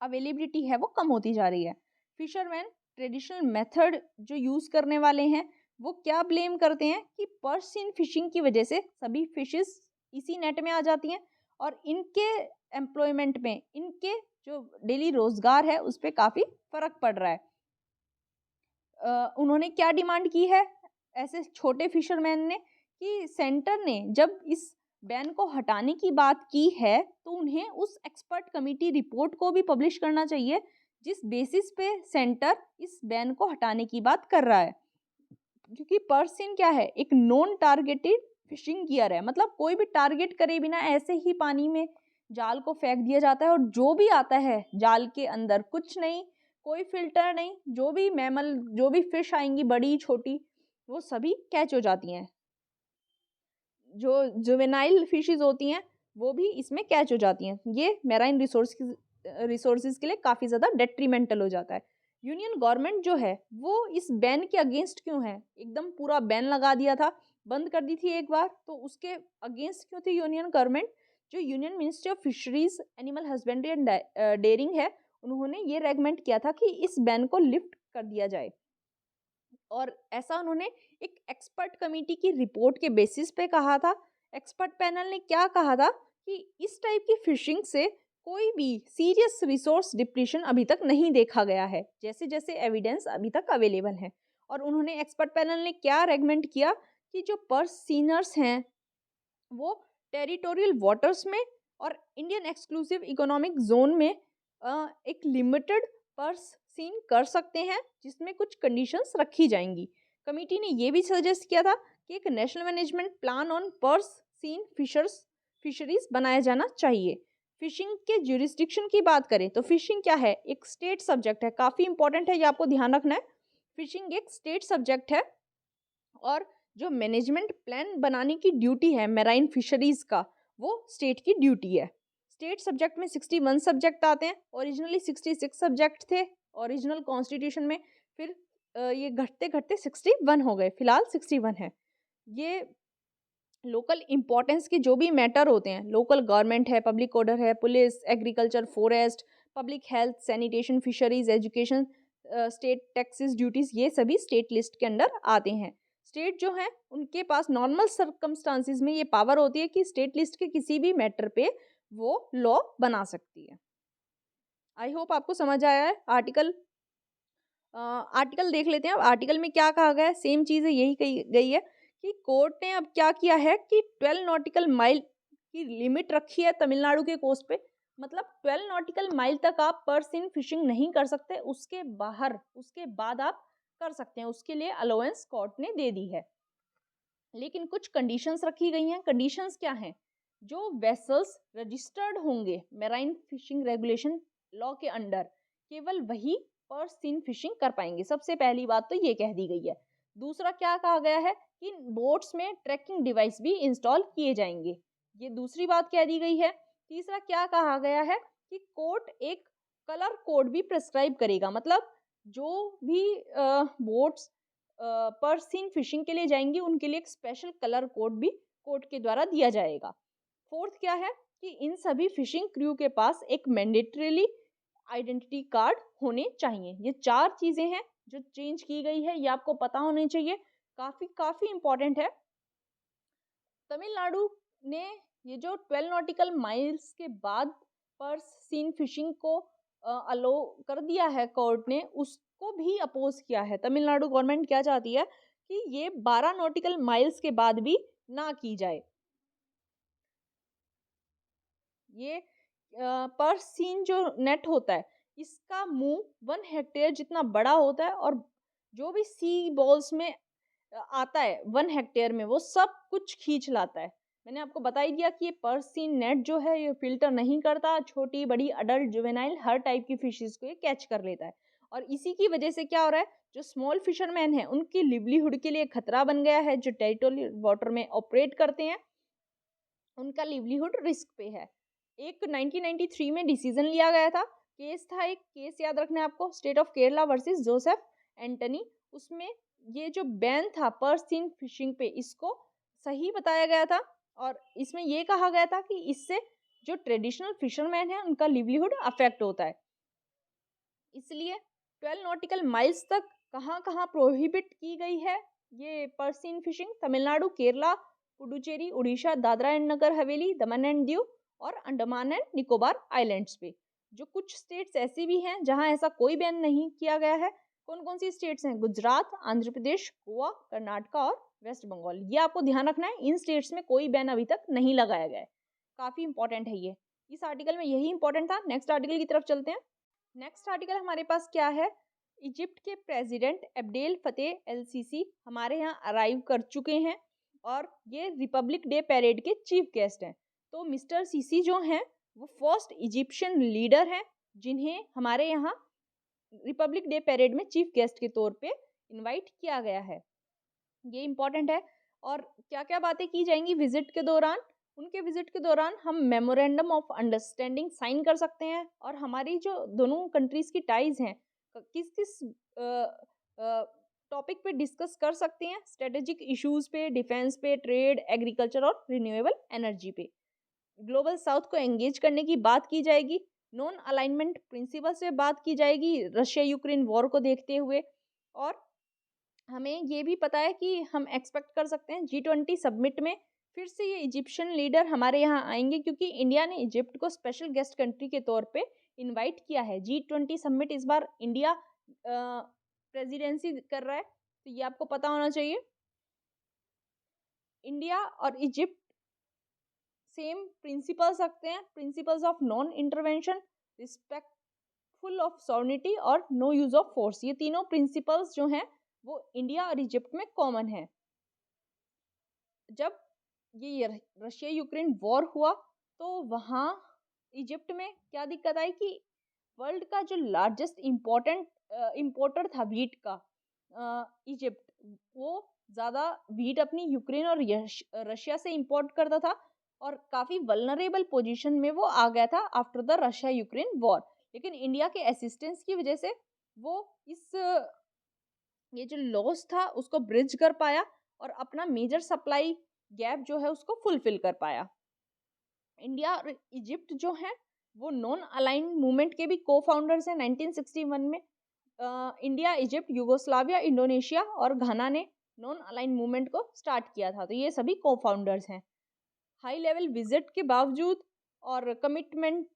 अवेलेबिलिटी है वो कम होती जा रही है। फिशरमैन ट्रेडिशनल मेथड जो यूज़ करने वाले हैं वो क्या ब्लेम करते हैं कि पर्स सीन फिशिंग की वजह से सभी फिशेस इसी नेट में आ जाती हैं और इनके एम्प्लॉयमेंट में, इनके जो डेली रोजगार है उस पर काफ़ी फर्क पड़ रहा है। उन्होंने क्या डिमांड की है ऐसे छोटे फिशरमैन ने कि सेंटर ने जब इस बैन को हटाने की बात की है तो उन्हें उस एक्सपर्ट कमेटी रिपोर्ट को भी पब्लिश करना चाहिए जिस बेसिस पे सेंटर इस बैन को हटाने की बात कर रहा है। क्योंकि पर्स सीन क्या है, एक नॉन टारगेटेड फिशिंग गियर है, मतलब कोई भी टारगेट करे बिना ऐसे ही पानी में जाल को फेंक दिया जाता है और जो भी आता है जाल के अंदर, कुछ नहीं, कोई फिल्टर नहीं, जो भी मैमल, जो भी फिश आएंगी बड़ी छोटी, वो सभी कैच हो जाती हैं। जो जुवेनाइल फिशेस होती हैं वो भी इसमें कैच हो जाती हैं। ये मैराइन रिसोर्सेज के लिए काफ़ी ज़्यादा डेट्रीमेंटल हो जाता है। यूनियन गवर्नमेंट जो है वो इस बैन के अगेंस्ट क्यों है? एकदम पूरा बैन लगा दिया था, बंद कर दी थी एक बार, तो उसके अगेंस्ट क्यों थी यूनियन गवर्नमेंट? जो union ministry of fisheries, animal husbandry and dairying है, उन्होंने ये रेकमेंड किया था कि इस बैन को लिफ्ट कर दिया जाए। और ऐसा उन्होंने एक एक्सपर्ट कमेटी की रिपोर्ट के बेसिस पे कहा था। एक्सपर्ट पैनल ने क्या कहा था कि इस टाइप की फिशिंग से कोई भी सीरियस रिसोर्स डिप्लीशन अभी तक नहीं देखा गया है, जैसे जैसे एविडेंस अभी तक अवेलेबल है। और उन्होंने एक्सपर्ट पैनल ने क्या रेकमेंड किया कि जो पर्स सीनर्स हैं वो टेरिटोरियल वाटर्स में और इंडियन एक्सक्लूसिव इकोनॉमिक जोन में एक लिमिटेड पर्स सीन कर सकते हैं, जिसमें कुछ कंडीशंस रखी जाएंगी। कमिटी ने ये भी सजेस्ट किया था कि एक national management plan on purse seine fisheries बनाया जाना चाहिए। फिशिंग के ज्यूरिसडिक्शन की बात करें तो फिशिंग क्या है, एक स्टेट सब्जेक्ट है, काफ़ी इंपॉर्टेंट है, ये आपको ध्यान रखना है। फिशिंग एक स्टेट सब्जेक्ट है और जो मैनेजमेंट प्लान बनाने की ड्यूटी है मैराइन फिशरीज का, वो स्टेट की ड्यूटी है। स्टेट सब्जेक्ट में 61 सब्जेक्ट आते हैं, ओरिजिनली 66 सब्जेक्ट थे ओरिजिनल कॉन्स्टिट्यूशन में, फिर ये घटते घटते 61 हो गए, फिलहाल 61 है। ये लोकल इम्पोर्टेंस के जो भी मैटर होते हैं, लोकल गवर्नमेंट है, पब्लिक ऑर्डर है, police, agriculture, forest, public health, sanitation, fisheries, education, state taxes, duties, ये सभी स्टेट लिस्ट के अंडर आते हैं। स्टेट जो है उनके पास नॉर्मल सर्कमस्टांसिस में ये पावर होती है कि स्टेट लिस्ट के किसी भी मैटर पे वो लॉ बना सकती है। आई होप आपको समझ आया है। आर्टिकल देख लेते हैं। अब आर्टिकल में क्या कहा गया है, सेम चीज़ है, यही कही गई है कि कोर्ट ने अब क्या किया है कि 12 नॉटिकल माइल की लिमिट रखी है तमिलनाडु के कोस्ट पे। मतलब 12 नॉटिकल माइल तक आप पर्स इन फिशिंग नहीं कर सकते, उसके बाहर उसके बाद आप कर सकते हैं, उसके लिए अलाउंस कोर्ट ने दे दी है। लेकिन कुछ कंडीशंस रखी गई हैं। कंडीशंस क्या हैं, जो वेसल्स रजिस्टर्ड होंगे मैराइन फिशिंग रेगुलेशन लॉ के अंडर, केवल वही पर्स सीन फिशिंग कर पाएंगे। सबसे पहली बात तो ये कह दी गई है। दूसरा क्या कहा गया है कि बोट्स में ट्रैकिंग डिवाइस भी इंस्टॉल किए जाएंगे, ये दूसरी बात कह दी गई है। तीसरा क्या कहा गया है कि कोर्ट एक कलर कोड भी प्रिस्क्राइब करेगा, मतलब जो भी बोट्स पर्स सीन फिशिंग के लिए जाएंगी उनके लिए एक स्पेशल कलर कोड भी कोर्ट के द्वारा दिया जाएगा। फोर्थ क्या है कि इन सभी फिशिंग क्रू के पास एक मैंडेटरीली आइडेंटिटी कार्ड होने चाहिए। ये 4 चीजें हैं जो चेंज की गई है, ये आपको पता होनी चाहिए, काफी काफी इंपॉर्टेंट है। तमिलनाडु ने ये जो 12 नॉटिकल माइल्स के बाद पर्स सीन फिशिंग को अलो कर दिया है कोर्ट ने, उसको भी अपोज किया है। तमिलनाडु गवर्नमेंट क्या चाहती है कि ये 12 नॉटिकल माइल्स के बाद भी ना की जाए। ये पर्स सीन जो नेट होता है इसका मुंह 1 हेक्टेयर जितना बड़ा होता है और जो भी सी बॉल्स में आता है 1 हेक्टेयर में वो सब कुछ खींच लाता है। मैंने आपको बता ही दिया कि ये पर्स सीन नेट जो है ये फिल्टर नहीं करता, छोटी बड़ी अडल्ट जुवेनाइल हर टाइप की फिशेस को ये कैच कर लेता है। और इसी की वजह से क्या हो रहा है, जो स्मॉल फिशरमैन है उनकी लिवलीहुड के लिए खतरा बन गया है। जो टेरिटोरियल वाटर में ऑपरेट करते हैं उनका लिवलीहुड रिस्क पे है। एक 1993 में डिसीजन लिया गया था, केस था, एक केस याद रखना है आपको, state of Kerala versus Joseph Antony. उसमें ये जो बैन था पर्स सीन फिशिंग पे, इसको सही बताया गया था और इसमें ये कहा गया था कि इससे जो ट्रेडिशनल फिशरमैन है उनका लिवलीहुड अफेक्ट होता है। इसलिए 12 नॉटिकल माइल्स तक कहाँ कहाँ प्रोहिबिट की गई है ये purse seine fishing, Tamil Nadu, Kerala, Puducherry, Orissa, Dadra and Nagar Haveli, Daman and Diu और अंडमान एंड निकोबार आइलैंड्स पे। जो कुछ स्टेट्स ऐसी भी हैं जहां ऐसा कोई बैन नहीं किया गया है। कौन कौन सी स्टेट्स हैं, गुजरात, आंध्र प्रदेश, गोवा, कर्नाटका और वेस्ट बंगाल। ये आपको ध्यान रखना है, इन स्टेट्स में कोई बैन अभी तक नहीं लगाया गया है। काफी इंपॉर्टेंट है ये, इस आर्टिकल में यही इंपॉर्टेंट था। नेक्स्ट आर्टिकल की तरफ चलते हैं। नेक्स्ट आर्टिकल हमारे पास क्या है, इजिप्ट के president Abdel Fattah L CC हमारे यहाँ अराइव कर चुके हैं और ये रिपब्लिक डे पैरेड के चीफ गेस्ट हैं। तो मिस्टर सीसी जो हैं वो फर्स्ट इजिप्शियन लीडर हैं जिन्हें हमारे यहाँ रिपब्लिक डे पैरेड में चीफ गेस्ट के तौर पे इनवाइट किया गया है। ये इंपॉर्टेंट है। और क्या क्या बातें की जाएंगी विजिट के दौरान, उनके विजिट के दौरान हम मेमोरेंडम ऑफ अंडरस्टैंडिंग साइन कर सकते हैं और हमारी जो दोनों कंट्रीज की टाइज हैं किस किस टॉपिक पे डिस्कस कर सकते हैं, स्ट्रेटेजिक इश्यूज पे, डिफेंस पे, ट्रेड, एग्रीकल्चर और रिन्यूएबल एनर्जी पे। ग्लोबल साउथ को एंगेज करने की बात की जाएगी, नॉन अलाइनमेंट प्रिंसिपल से बात की जाएगी रशिया यूक्रेन वॉर को देखते हुए। और हमें ये भी पता है कि हम एक्सपेक्ट कर सकते हैं G20 समिट में फिर से ये इजिप्शियन लीडर हमारे यहाँ आएंगे, क्योंकि इंडिया ने इजिप्ट को स्पेशल गेस्ट कंट्री के तौर पे इनवाइट किया है। G20 समिट इस बार इंडिया प्रेसिडेंसी कर रहा है, तो ये आपको पता होना चाहिए। इंडिया और इजिप्ट सेम प्रिंसिपल्स रखते हैं, principles of non intervention, respectful of sovereignty और नो यूज ऑफ फोर्स। ये तीनों प्रिंसिपल्स जो हैं वो इंडिया और इजिप्ट में कॉमन है। जब ये रशिया यूक्रेन वॉर हुआ तो वहाँ इजिप्ट में क्या दिक्कत आई कि वर्ल्ड का जो लार्जेस्ट इम्पोर्टर था वीट का, इजिप्ट, वो ज़्यादा वीट अपनी यूक्रेन और रशिया से इंपोर्ट करता था और काफ़ी वल्नरेबल पोजीशन में वो आ गया था after the Russia Ukraine war. लेकिन इंडिया के असिस्टेंस की वजह से वो ये जो लॉस था उसको ब्रिज कर पाया और अपना मेजर सप्लाई गैप जो है उसको फुलफिल कर पाया। इंडिया और इजिप्ट जो है वो नॉन अलाइन मूवमेंट के भी को फाउंडर्स हैं। 1961 में इंडिया, इजिप्ट, यूगोस्लाविया, इंडोनेशिया और घाना ने नॉन अलाइन मूवमेंट को स्टार्ट किया था। तो ये सभी को फाउंडर्स हैं। हाई लेवल विजिट के बावजूद और कमिटमेंट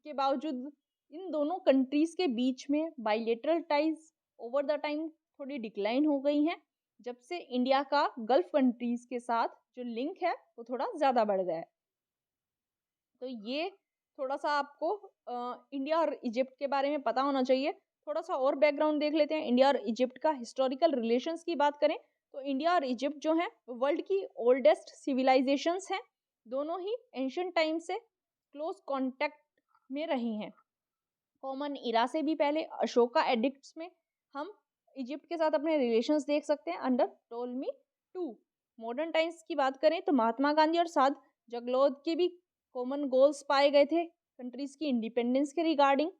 के बावजूद इन दोनों कंट्रीज के बीच में bilateral ties over the time थोड़ी डिक्लाइन हो गई हैं, जब से इंडिया का गल्फ कंट्रीज के साथ जो लिंक है वो थोड़ा ज़्यादा बढ़ गया है। तो ये थोड़ा सा आपको इंडिया और इजिप्ट के बारे में पता होना चाहिए। थोड़ा सा और बैकग्राउंड देख लेते हैं। इंडिया और इजिप्ट का हिस्टोरिकल रिलेशंस की बात करें तो इंडिया और इजिप्ट जो है वर्ल्ड की ओल्डेस्ट सिविलाइजेशंस हैं। दोनों ही एंशिएंट टाइम से क्लोज कांटेक्ट में रही हैं। कॉमन इरा से भी पहले अशोका एडिक्ट्स में हम इजिप्ट के साथ अपने रिलेशंस देख सकते हैं under Ptolemy two. Modern times की बात करें तो महात्मा गांधी और साथ जगलोद के भी कॉमन गोल्स पाए गए थे कंट्रीज की इंडिपेंडेंस के रिगार्डिंग।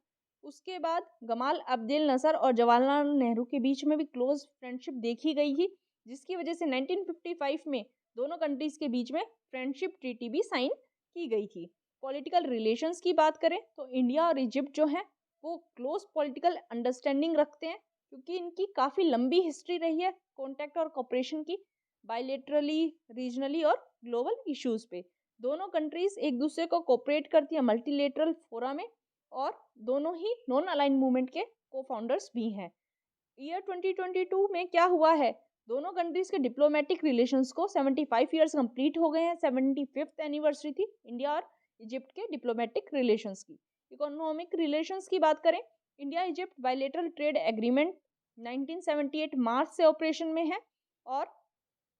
उसके बाद गमाल अब्देल नसर और जवाहरलाल नेहरू के बीच में भी क्लोज फ्रेंडशिप देखी गई थी, जिसकी वजह से 1955 में दोनों कंट्रीज के बीच में फ्रेंडशिप ट्रीटी भी साइन की गई थी। पॉलिटिकल रिलेशंस की बात करें तो इंडिया और इजिप्ट जो है वो क्लोज पॉलिटिकल अंडरस्टैंडिंग रखते हैं, क्योंकि इनकी काफ़ी लंबी हिस्ट्री रही है कॉन्टैक्ट और कोऑपरेशन की, बायलेटरली, रीजनली और ग्लोबल इश्यूज पे। दोनों कंट्रीज एक दूसरे को कोऑपरेट करती है मल्टीलेटरल फोरा में और दोनों ही नॉन अलाइन मूवमेंट के को फाउंडर्स भी हैं। ईयर 2022 में क्या हुआ है, दोनों कंट्रीज के डिप्लोमेटिक रिलेशंस को 75 ईयर्स कंप्लीट हो गए हैं। 75th एनिवर्सरी थी इंडिया और इजिप्ट के डिप्लोमेटिक रिलेशंस की। इकोनॉमिक रिलेशंस की बात करें, India Egypt bilateral trade agreement 1978 मार्च से ऑपरेशन में है और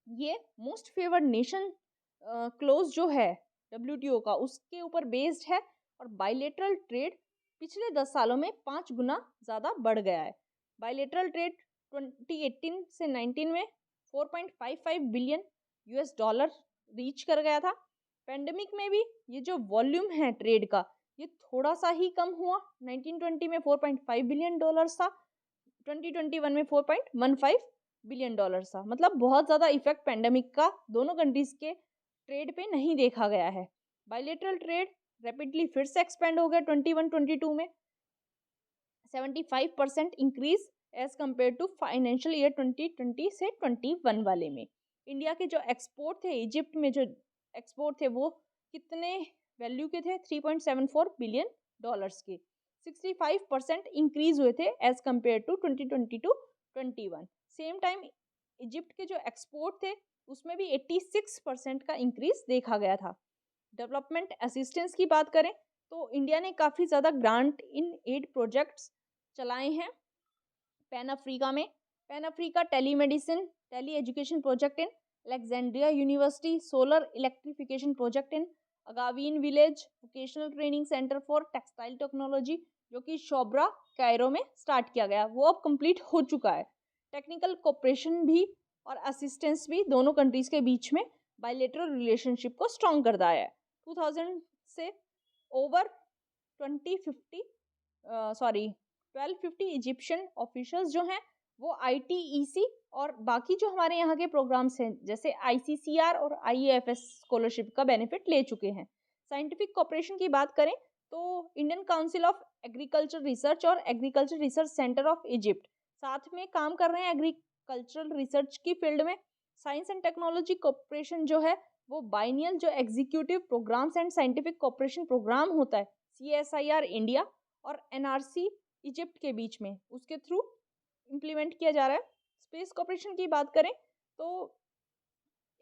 ये मोस्ट फेवर्ड नेशन क्लोज जो है WTO का उसके ऊपर बेस्ड है और बायलेटरल ट्रेड पिछले 10 सालों में 5 गुना ज़्यादा बढ़ गया है। बायलेटरल ट्रेड 2018 से 19 में 4.55 बिलियन $US रीच कर गया था। पेंडेमिक में भी ये जो वॉल्यूम है ट्रेड का ये थोड़ा सा ही कम हुआ। 1920 में $4.5 बिलियन था, 2021 में $4.15 बिलियन था। मतलब बहुत ज़्यादा इफेक्ट पेंडेमिक का दोनों कंट्रीज के ट्रेड पे नहीं देखा गया है। बायलेटरल ट्रेड रैपिडली फिर से एक्सपेंड हो गया 21-22 में 75% increase as compare to financial year 2020 से 21 वाले में। इंडिया के जो एक्सपोर्ट थे, इजिप्ट में जो एक्सपोर्ट थे वो कितने वैल्यू के थे, $3.74 बिलियन के 65% इंक्रीज हुए थे as compare to 2020-21। Same time Egypt के जो एक्सपोर्ट थे उसमें भी 86% का इंक्रीज देखा गया था। डेवलपमेंट असिस्टेंस की बात करें तो इंडिया ने काफ़ी ज़्यादा ग्रांट इन एड प्रोजेक्ट्स चलाए हैं। Pan Africa telemedicine tele education project in Alexandria university, solar electrification project in Agaween village, vocational training centre for textile technology जो कि शोब्रा कायरो में स्टार्ट किया गया, वो अब कंप्लीट हो चुका है। टेक्निकल कोऑपरेशन भी और असिस्टेंस भी दोनों कंट्रीज के बीच में बायलेटरल रिलेशनशिप को स्ट्रॉन्ग करता है। 2000 से ओवर 1250 इजिप्शियन ऑफिशियल्स जो हैं वो ITEC और बाकी जो हमारे यहाँ के प्रोग्राम्स हैं जैसे ICCR और IAFS स्कॉलरशिप का बेनिफिट ले चुके हैं। साइंटिफिक कोऑपरेशन की बात करें तो Indian council of agriculture research और agriculture research centre of Egypt साथ में काम कर रहे हैं एग्रीकल्चरल रिसर्च की फील्ड में। साइंस एंड टेक्नोलॉजी कोऑपरेशन जो है वो बाइनियल जो executive programmes and scientific cooperation programme होता है CSIR इंडिया और NRC इजिप्ट के बीच में, उसके थ्रू इम्प्लीमेंट किया जा रहा है। स्पेस कॉपरेशन की बात करें तो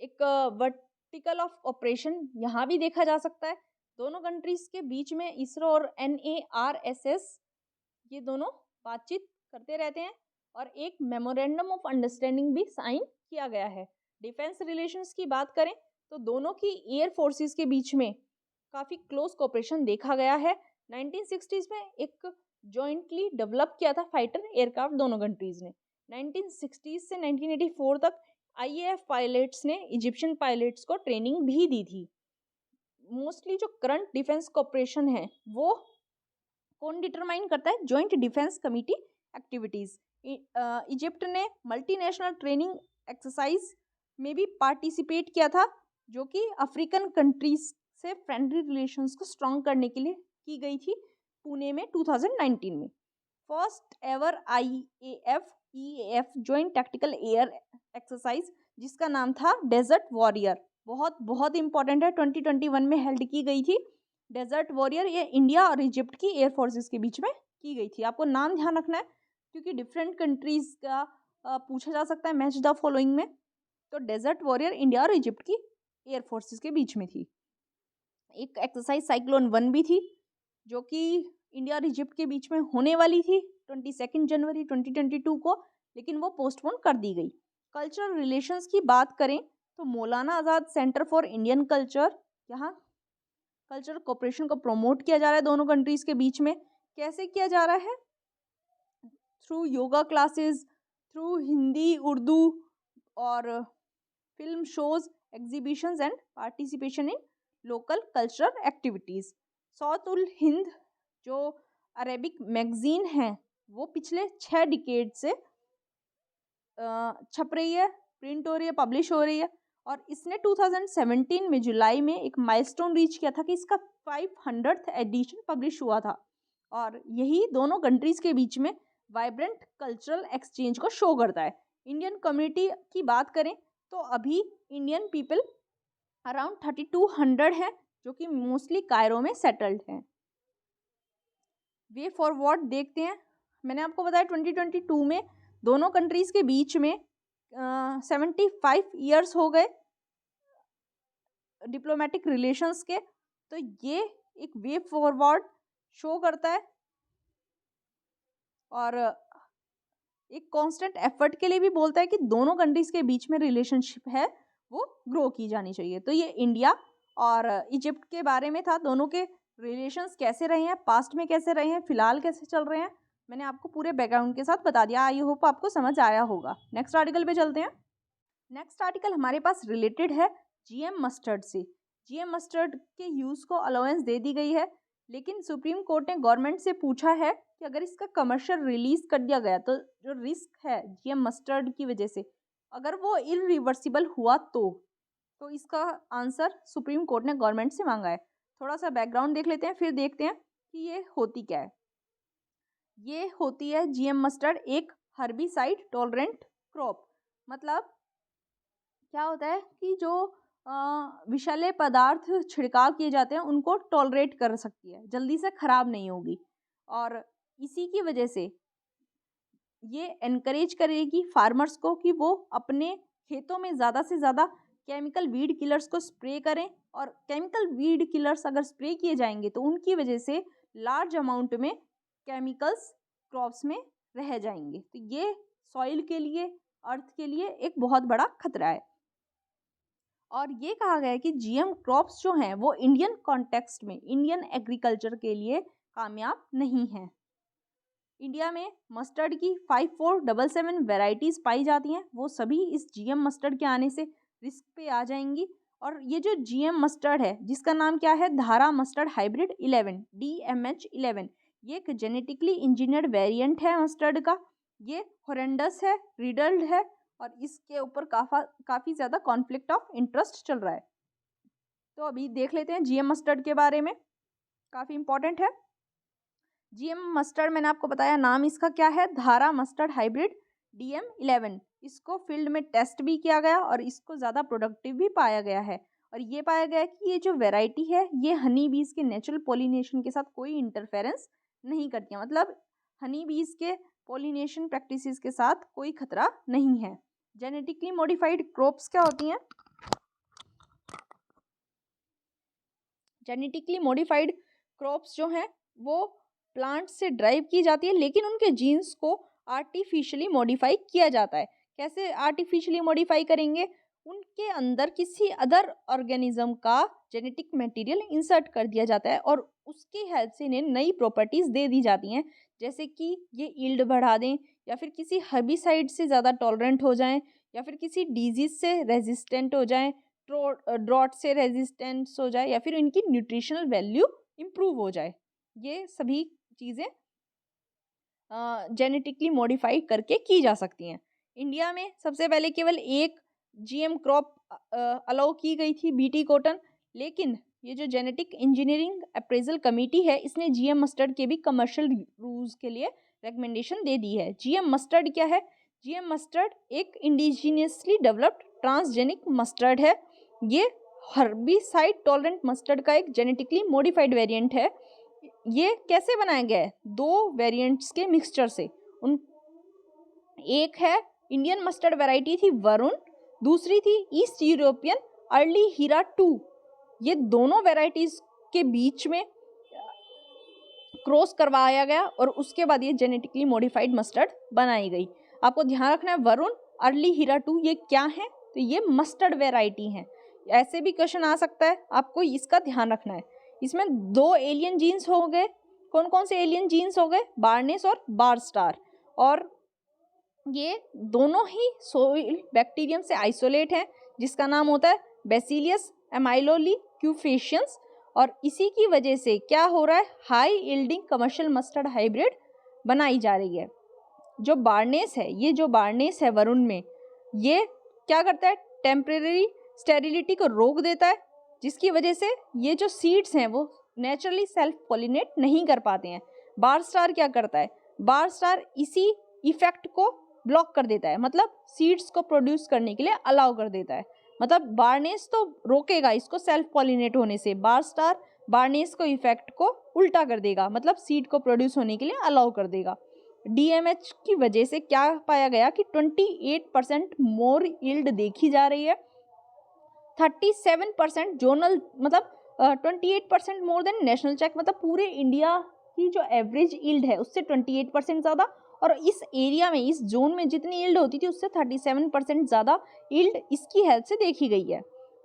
एक वर्टिकल ऑफ ऑपरेशन यहाँ भी देखा जा सकता है। दोनों कंट्रीज के बीच में इसरो और NARSS ये दोनों बातचीत करते रहते हैं और एक मेमोरेंडम ऑफ अंडरस्टैंडिंग भी साइन किया गया है। डिफेंस रिलेशंस की बात करें तो दोनों की एयर फोर्सेस के बीच में काफ़ी क्लोज कोऑपरेशन देखा गया है। 1960s में एक जॉइंटली डेवलप किया था फाइटर एयरक्राफ्ट दोनों कंट्रीज ने। 1960s से 1984 तक IAF पायलट्स ने इजिप्शियन पायलट्स को ट्रेनिंग भी दी थी। मोस्टली जो करंट डिफेंस कोऑपरेशन है वो कौन डिटरमाइन करता है? Joint defence committee activities. Egypt ने मल्टीनेशनल ट्रेनिंग एक्सरसाइज में भी पार्टिसिपेट किया था जो कि अफ्रीकन कंट्रीज से फ्रेंडली रिलेशंस को स्ट्रॉन्ग करने के लिए की गई थी पुणे में 2019 में। First ever IAF EAF joint tactical air exercise जिसका नाम था डेजर्ट वॉरियर, बहुत बहुत इंपॉर्टेंट है, 2021 में हेल्ड की गई थी। डेजर्ट वॉरियर ये इंडिया और इजिप्ट की एयर फोर्सेस के बीच में की गई थी। आपको नाम ध्यान रखना है क्योंकि डिफरेंट कंट्रीज का पूछा जा सकता है मैच द फॉलोइंग में। तो डेजर्ट वॉरियर इंडिया और इजिप्ट की एयर फोर्सेस के बीच में थी। एक एक्सरसाइज साइक्लोन 1 भी थी जो कि इंडिया और इजिप्ट के बीच में होने वाली थी 22 जनवरी 2022 को, लेकिन वो पोस्टपोन कर दी गई। कल्चरल रिलेशंस की बात करें तो मौलाना आज़ाद सेंटर फॉर इंडियन कल्चर, यहाँ कल्चरल कोऑपरेशन को प्रमोट किया जा रहा है दोनों कंट्रीज के बीच में। कैसे किया जा रहा है? Through yoga classes, through Hindi Urdu और film shows, exhibitions and participation in local cultural activities. Sawt ul Hind जो अरेबिक मैगजीन है वो पिछले 6 डिकेड से छप रही है, प्रिंट हो रही है, पब्लिश हो रही है और इसने 2017 में जुलाई में एक माइलस्टोन रीच किया था कि इसका 500th एडिशन पब्लिश हुआ था और यही दोनों कंट्रीज के बीच में वाइब्रेंट कल्चरल एक्सचेंज को शो करता है। इंडियन कम्युनिटी की बात करें तो अभी इंडियन पीपल अराउंड 3200 है जो कि मोस्टली कायरो में सेटल्ड हैं। वे फॉरवर्ड देखते हैं। मैंने आपको बताया 2022 में दोनों कंट्रीज के बीच में 75 ईयर्स हो गए डिप्लोमेटिक रिलेशंस के, तो ये एक वे फॉरवर्ड शो करता है और एक कांस्टेंट एफर्ट के लिए भी बोलता है कि दोनों कंट्रीज के बीच में रिलेशनशिप है वो ग्रो की जानी चाहिए। तो ये इंडिया और इजिप्ट के बारे में था, दोनों के रिलेशंस कैसे रहे हैं, पास्ट में कैसे रहे हैं, फिलहाल कैसे चल रहे हैं, मैंने आपको पूरे बैकग्राउंड के साथ बता दिया। आई होप आपको समझ आया होगा। नेक्स्ट आर्टिकल पे चलते हैं। नेक्स्ट आर्टिकल हमारे पास रिलेटेड है GM मस्टर्ड से। GM मस्टर्ड के यूज़ को अलाउंस दे दी गई है, लेकिन सुप्रीम कोर्ट ने गवर्नमेंट से पूछा है कि अगर इसका कमर्शियल रिलीज कर दिया गया तो जो रिस्क है GM मस्टर्ड की वजह से अगर वो इरिवर्सिबल हुआ तो इसका आंसर सुप्रीम कोर्ट ने गवर्नमेंट से मांगा है। थोड़ा सा बैकग्राउंड देख लेते हैं फिर देखते हैं कि ये होती क्या है। ये होती है GM मस्टर्ड एक हर्बिसाइड टॉलरेंट क्रॉप। मतलब क्या होता है कि जो विषैले पदार्थ छिड़काव किए जाते हैं उनको टॉलरेट कर सकती है, जल्दी से ख़राब नहीं होगी और इसी की वजह से ये एनकरेज करेगी फार्मर्स को कि वो अपने खेतों में ज़्यादा से ज़्यादा केमिकल वीड किलर्स को स्प्रे करें और केमिकल वीड किलर्स अगर स्प्रे किए जाएंगे तो उनकी वजह से लार्ज अमाउंट में केमिकल्स क्रॉप्स में रह जाएंगे। तो ये सॉइल के लिए, अर्थ के लिए एक बहुत बड़ा खतरा है और ये कहा गया है कि GM क्रॉप्स जो हैं वो इंडियन कॉन्टेक्स्ट में, इंडियन एग्रीकल्चर के लिए कामयाब नहीं हैं। इंडिया में मस्टर्ड की 5477 वैरायटीज़ पाई जाती हैं, वो सभी इस GM मस्टर्ड के आने से रिस्क पे आ जाएंगी। और ये जो GM मस्टर्ड है जिसका नाम क्या है, धारा मस्टर्ड हाइब्रिड 11 DMH11, ये एक जेनेटिकली इंजीनियर्ड वेरिएंट है मस्टर्ड का। ये हॉरेंडस है, रिडल्ड है और इसके ऊपर काफ़ी ज़्यादा कॉन्फ्लिक्ट ऑफ इंटरेस्ट चल रहा है। तो अभी देख लेते हैं GM मस्टर्ड के बारे में, काफ़ी इंपॉर्टेंट है। GM मस्टर्ड मैंने आपको बताया, नाम इसका क्या है, धारा मस्टर्ड हाइब्रिड DM11। इसको फील्ड में टेस्ट भी किया गया और इसको ज़्यादा प्रोडक्टिव भी पाया गया है और ये पाया गया कि ये जो वैरायटी है ये हनी बीज के नेचुरल पॉलिनेशन के साथ कोई इंटरफेरेंस नहीं करती है। मतलब हनी बीज के पॉलिनेशन प्रैक्टिसेस के साथ कोई खतरा नहीं है। जेनेटिकली मॉडिफाइड क्रॉप्स क्या होती हैं? जेनेटिकली मॉडिफाइड क्रॉप्स जो हैं वो प्लांट से ड्राइव की जाती है, लेकिन उनके जीन्स को आर्टिफिशियली मॉडिफाई किया जाता है। कैसे आर्टिफिशियली मॉडिफाई करेंगे? उनके अंदर किसी अदर ऑर्गेनिज्म का जेनेटिक मटेरियल इंसर्ट कर दिया जाता है और उसकी हेल्प से इन्हें नई प्रॉपर्टीज दे दी जाती हैं, जैसे कि ये यील्ड बढ़ा दें, या फिर किसी हर्बिसाइड से ज़्यादा टॉलरेंट हो जाएं, या फिर किसी डिजीज से रेजिस्टेंट हो जाएं, ड्रॉट से रेजिस्टेंस हो जाए, या फिर इनकी न्यूट्रिशनल वैल्यू इम्प्रूव हो जाए। ये सभी चीज़ें जेनेटिकली मॉडिफाई करके की जा सकती हैं। इंडिया में सबसे पहले केवल एक जीएम क्रॉप अलाउ की गई थी, बीटी कॉटन, लेकिन ये जो जेनेटिक इंजीनियरिंग अप्रेजल कमेटी है इसने जीएम मस्टर्ड के भी कमर्शियल यूज के लिए रिकमेंडेशन दे दी है। जीएम मस्टर्ड क्या है? जीएम मस्टर्ड एक इंडिजिनियसली डेवलप्ड ट्रांसजेनिक मस्टर्ड है। ये हर्बिसाइड टॉलरेंट मस्टर्ड का एक जेनेटिकली मॉडिफाइड वेरिएंट है। ये कैसे बनाया गया है? दो वेरिएंट्स के मिक्सचर से। उन एक है इंडियन मस्टर्ड वैरायटी थी वरुण, दूसरी थी ईस्ट यूरोपियन अर्ली हीरा 2। ये दोनों वेराइटीज के बीच में क्रॉस करवाया गया और उसके बाद ये जेनेटिकली मॉडिफाइड मस्टर्ड बनाई गई। आपको ध्यान रखना है वरुण, अर्ली हीरा 2 ये क्या है? तो ये मस्टर्ड वेराइटी है। ऐसे भी क्वेश्चन आ सकता है, आपको इसका ध्यान रखना है। इसमें दो एलियन जीन्स हो गए। कौन कौन से एलियन जीन्स हो गए? बार्नेस और बार स्टार। और ये दोनों ही सोइल बैक्टीरियम से आइसोलेट हैं, जिसका नाम होता है बेसिलियस एमाइलोली क्यूफेशियंस। और इसी की वजह से क्या हो रहा है? High yielding commercial mustard hybrid बनाई जा रही है। जो बार्नेस है, ये जो बार्नेस है वरुण में, ये क्या करता है? टेम्परेरी स्टेरिलिटी को रोक देता है, जिसकी वजह से ये जो सीड्स हैं वो नेचुरली सेल्फ पॉलिनेट नहीं कर पाते हैं। बार स्टार क्या करता है? बार स्टार इसी इफेक्ट को ब्लॉक कर देता है, मतलब सीड्स को प्रोड्यूस करने के लिए अलाउ कर देता है। मतलब बार्नेस तो रोकेगा इसको सेल्फ पॉलिनेट होने से, बार स्टार बार्नेस को इफेक्ट को उल्टा कर देगा, मतलब सीड को प्रोड्यूस होने के लिए अलाउ कर देगा। डीएमएच की वजह से क्या पाया गया कि 28% मोर यील्ड देखी जा रही है। 37% जोनल, मतलब 28% मोर देन नेशनल चेक, मतलब पूरे इंडिया की जो एवरेज यील्ड है उससे 28% ज़्यादा। और इस एरिया में, इस जोन में जितनी यील्ड होती थी उससे 37% ज़्यादा यील्ड इसकी हेल्प से देखी गई है।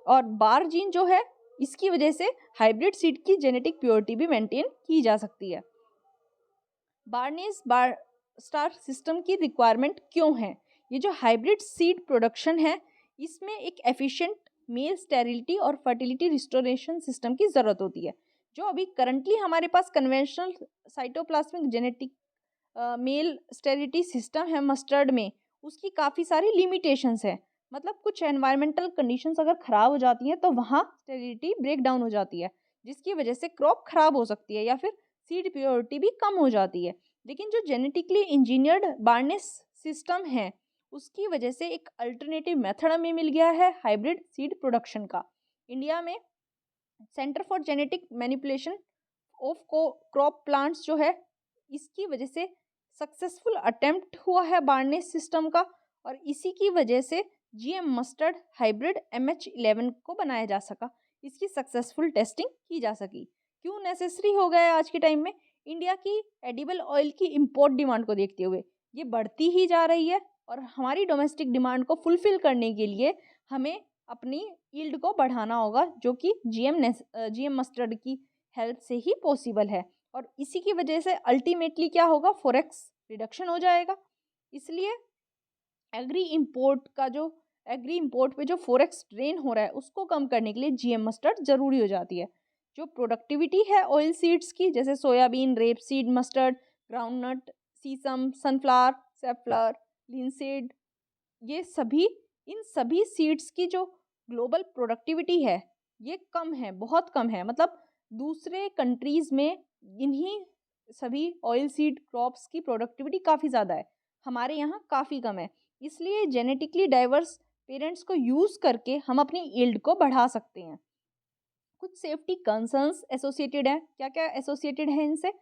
और बार जीन जो है इसकी वजह से हाइब्रिड सीड की जेनेटिक प्योरिटी भी मेंटेन की जा सकती है। बार्नेस बार स्टार सिस्टम की रिक्वायरमेंट क्यों है? ये जो हाइब्रिड सीड प्रोडक्शन है इसमें एक एफिशिएंट मेल स्टेरिलिटी और फर्टिलिटी रिस्टोरेशन सिस्टम की ज़रूरत होती है। जो अभी करंटली हमारे पास conventional cytoplasmic genetic male sterility system है मस्टर्ड में, उसकी काफ़ी सारी लिमिटेशंस है। मतलब कुछ एनवायरमेंटल कंडीशंस अगर ख़राब हो जाती हैं तो वहाँ स्टेरिलिटी ब्रेक डाउन हो जाती है, जिसकी वजह से क्रॉप ख़राब हो सकती है या फिर सीड प्योरिटी भी कम हो जाती है। लेकिन जो जेनेटिकली इंजीनियर्ड बार्नेस सिस्टम है उसकी वजह से एक अल्टरनेटिव मेथड हमें मिल गया है हाइब्रिड सीड प्रोडक्शन का। इंडिया में centre for genetic manipulation of crop plants जो है इसकी वजह से सक्सेसफुल अटेम्प्ट हुआ है बार्नेस सिस्टम का, और इसी की वजह से जीएम मस्टर्ड हाइब्रिड MH11 को बनाया जा सका। इसकी सक्सेसफुल टेस्टिंग की जा सकी। क्यों नेसेसरी हो गया है आज के टाइम में? इंडिया की एडिबल ऑयल की इंपोर्ट डिमांड को देखते हुए ये बढ़ती ही जा रही है, और हमारी डोमेस्टिक डिमांड को फुलफिल करने के लिए हमें अपनी यील्ड को बढ़ाना होगा, जो कि जीएम मस्टर्ड की हेल्प से ही पॉसिबल है। और इसी की वजह से अल्टीमेटली क्या होगा? फॉरेक्स रिडक्शन हो जाएगा। इसलिए एग्री इंपोर्ट पे जो फॉरेक्स ड्रेन हो रहा है उसको कम करने के लिए जीएम मस्टर्ड ज़रूरी हो जाती है। जो प्रोडक्टिविटी है ऑयल सीड्स की, जैसे सोयाबीन, रेपसीड मस्टर्ड, ग्राउंडनट, सीसम, सनफ्लावर, सेफ्लावर, लिनसीड, ये सभी, इन सभी सीड्स की जो ग्लोबल प्रोडक्टिविटी है ये कम है, बहुत कम है। मतलब दूसरे कंट्रीज़ में इन्हीं सभी ऑयल सीड क्रॉप्स की प्रोडक्टिविटी काफ़ी ज़्यादा है, हमारे यहाँ काफ़ी कम है। इसलिए जेनेटिकली डाइवर्स पेरेंट्स को यूज़ करके हम अपनी यील्ड को बढ़ा सकते हैं। कुछ सेफ्टी कंसर्न्स एसोसिएटेड हैं। क्या क्या एसोसिएटेड है इनसे?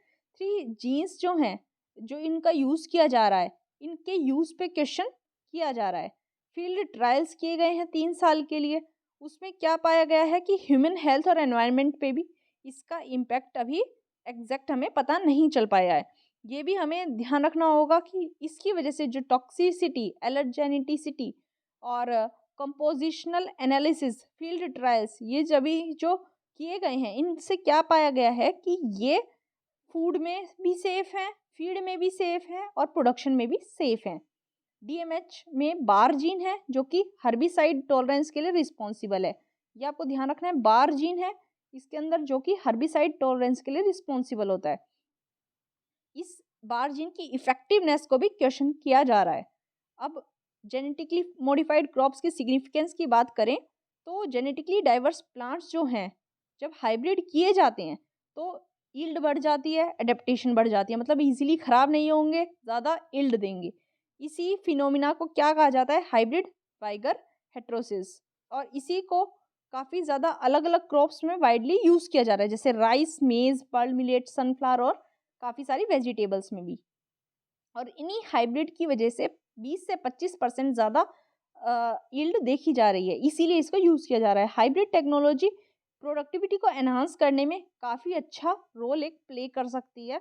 3 जीन्स जो हैं जो इनका यूज़ किया जा रहा है, इनके यूज़ पे क्वेश्चन किया जा रहा है। फील्ड ट्रायल्स किए गए हैं 3 साल के लिए, उसमें क्या पाया गया है कि ह्यूमन हेल्थ और एनवायरनमेंट पे भी इसका इम्पैक्ट अभी एग्जैक्ट हमें पता नहीं चल पाया है। ये भी हमें ध्यान रखना होगा कि इसकी वजह से जो टॉक्सिसिटी, एलर्जेनिटिसिटी और कंपोजिशनल एनालिसिस, फील्ड ट्रायल्स, ये सभी जो किए गए हैं, इनसे क्या पाया गया है कि ये फूड में भी सेफ हैं, फीड में भी सेफ हैं और प्रोडक्शन में भी सेफ हैं। डीएमएच में बार जीन है जो कि हर्बिसाइड टॉलरेंस के लिए रिस्पॉन्सिबल है। ये आपको ध्यान रखना है, बार जीन है इसके अंदर जो कि हर्बिसाइड टॉलरेंस के लिए रिस्पॉन्सिबल होता है। इस बार जीन की इफेक्टिवनेस को भी क्वेश्चन किया जा रहा है। अब जेनेटिकली मॉडिफाइड क्रॉप्स की सिग्निफिकेंस की बात करें तो जेनेटिकली डाइवर्स प्लांट्स जो हैं, जब हाइब्रिड किए जाते हैं तो यील्ड बढ़ जाती है, एडेप्टेशन बढ़ जाती है, मतलब इजीली ख़राब नहीं होंगे, ज़्यादा यील्ड देंगे। इसी फिनोमिना को क्या कहा जाता है? Hybrid vigour heterosis. और इसी को काफ़ी ज़्यादा अलग अलग क्रॉप्स में वाइडली यूज़ किया जा रहा है, जैसे राइस, मेज़, पर्ल मिलेट, सनफ्लावर और काफ़ी सारी वेजिटेबल्स में भी। और इन्हीं हाइब्रिड की वजह से 20 से 25% ज़्यादा यील्ड देखी जा रही है, इसीलिए इसको यूज़ किया जा रहा है। हाइब्रिड टेक्नोलॉजी प्रोडक्टिविटी को एनहांस करने में काफ़ी अच्छा रोल एक प्ले कर सकती है,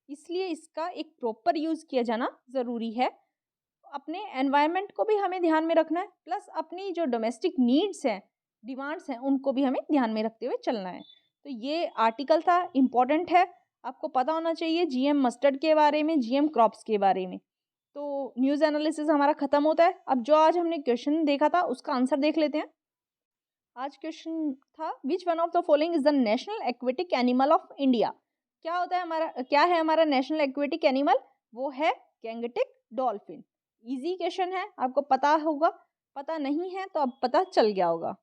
इसलिए इसका एक प्रॉपर यूज़ किया जाना ज़रूरी है। अपने एनवायरनमेंट को भी हमें ध्यान में रखना है, प्लस अपनी जो डोमेस्टिक नीड्स हैं, डिमांड्स हैं, उनको भी हमें ध्यान में रखते हुए चलना है। तो ये आर्टिकल था, इम्पॉर्टेंट है, आपको पता होना चाहिए जीएम मस्टर्ड के बारे में, जीएम क्रॉप्स के बारे में। तो न्यूज़ एनालिसिस हमारा ख़त्म होता है। अब जो आज हमने क्वेश्चन देखा था उसका आंसर देख लेते हैं। आज क्वेश्चन था विच one of the following is the national aquatic animal of India. क्या होता है हमारा, क्या है हमारा नेशनल एक्वेटिक एनिमल? वो है गैंगटिक डॉल्फिन। इजी क्वेश्चन है, आपको पता होगा, पता नहीं है तो अब पता चल गया होगा।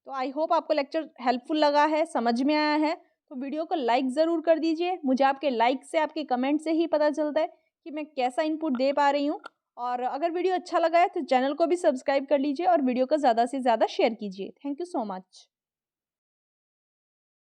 तो आई होप आपको लेक्चर हेल्पफुल लगा है, समझ में आया है। तो वीडियो को लाइक ज़रूर कर दीजिए, मुझे आपके लाइक से, आपके कमेंट से ही पता चलता है कि मैं कैसा इनपुट दे पा रही हूँ। और अगर वीडियो अच्छा लगा है तो चैनल को भी सब्सक्राइब कर लीजिए और वीडियो को ज़्यादा से ज़्यादा शेयर कीजिए। Thank you so much.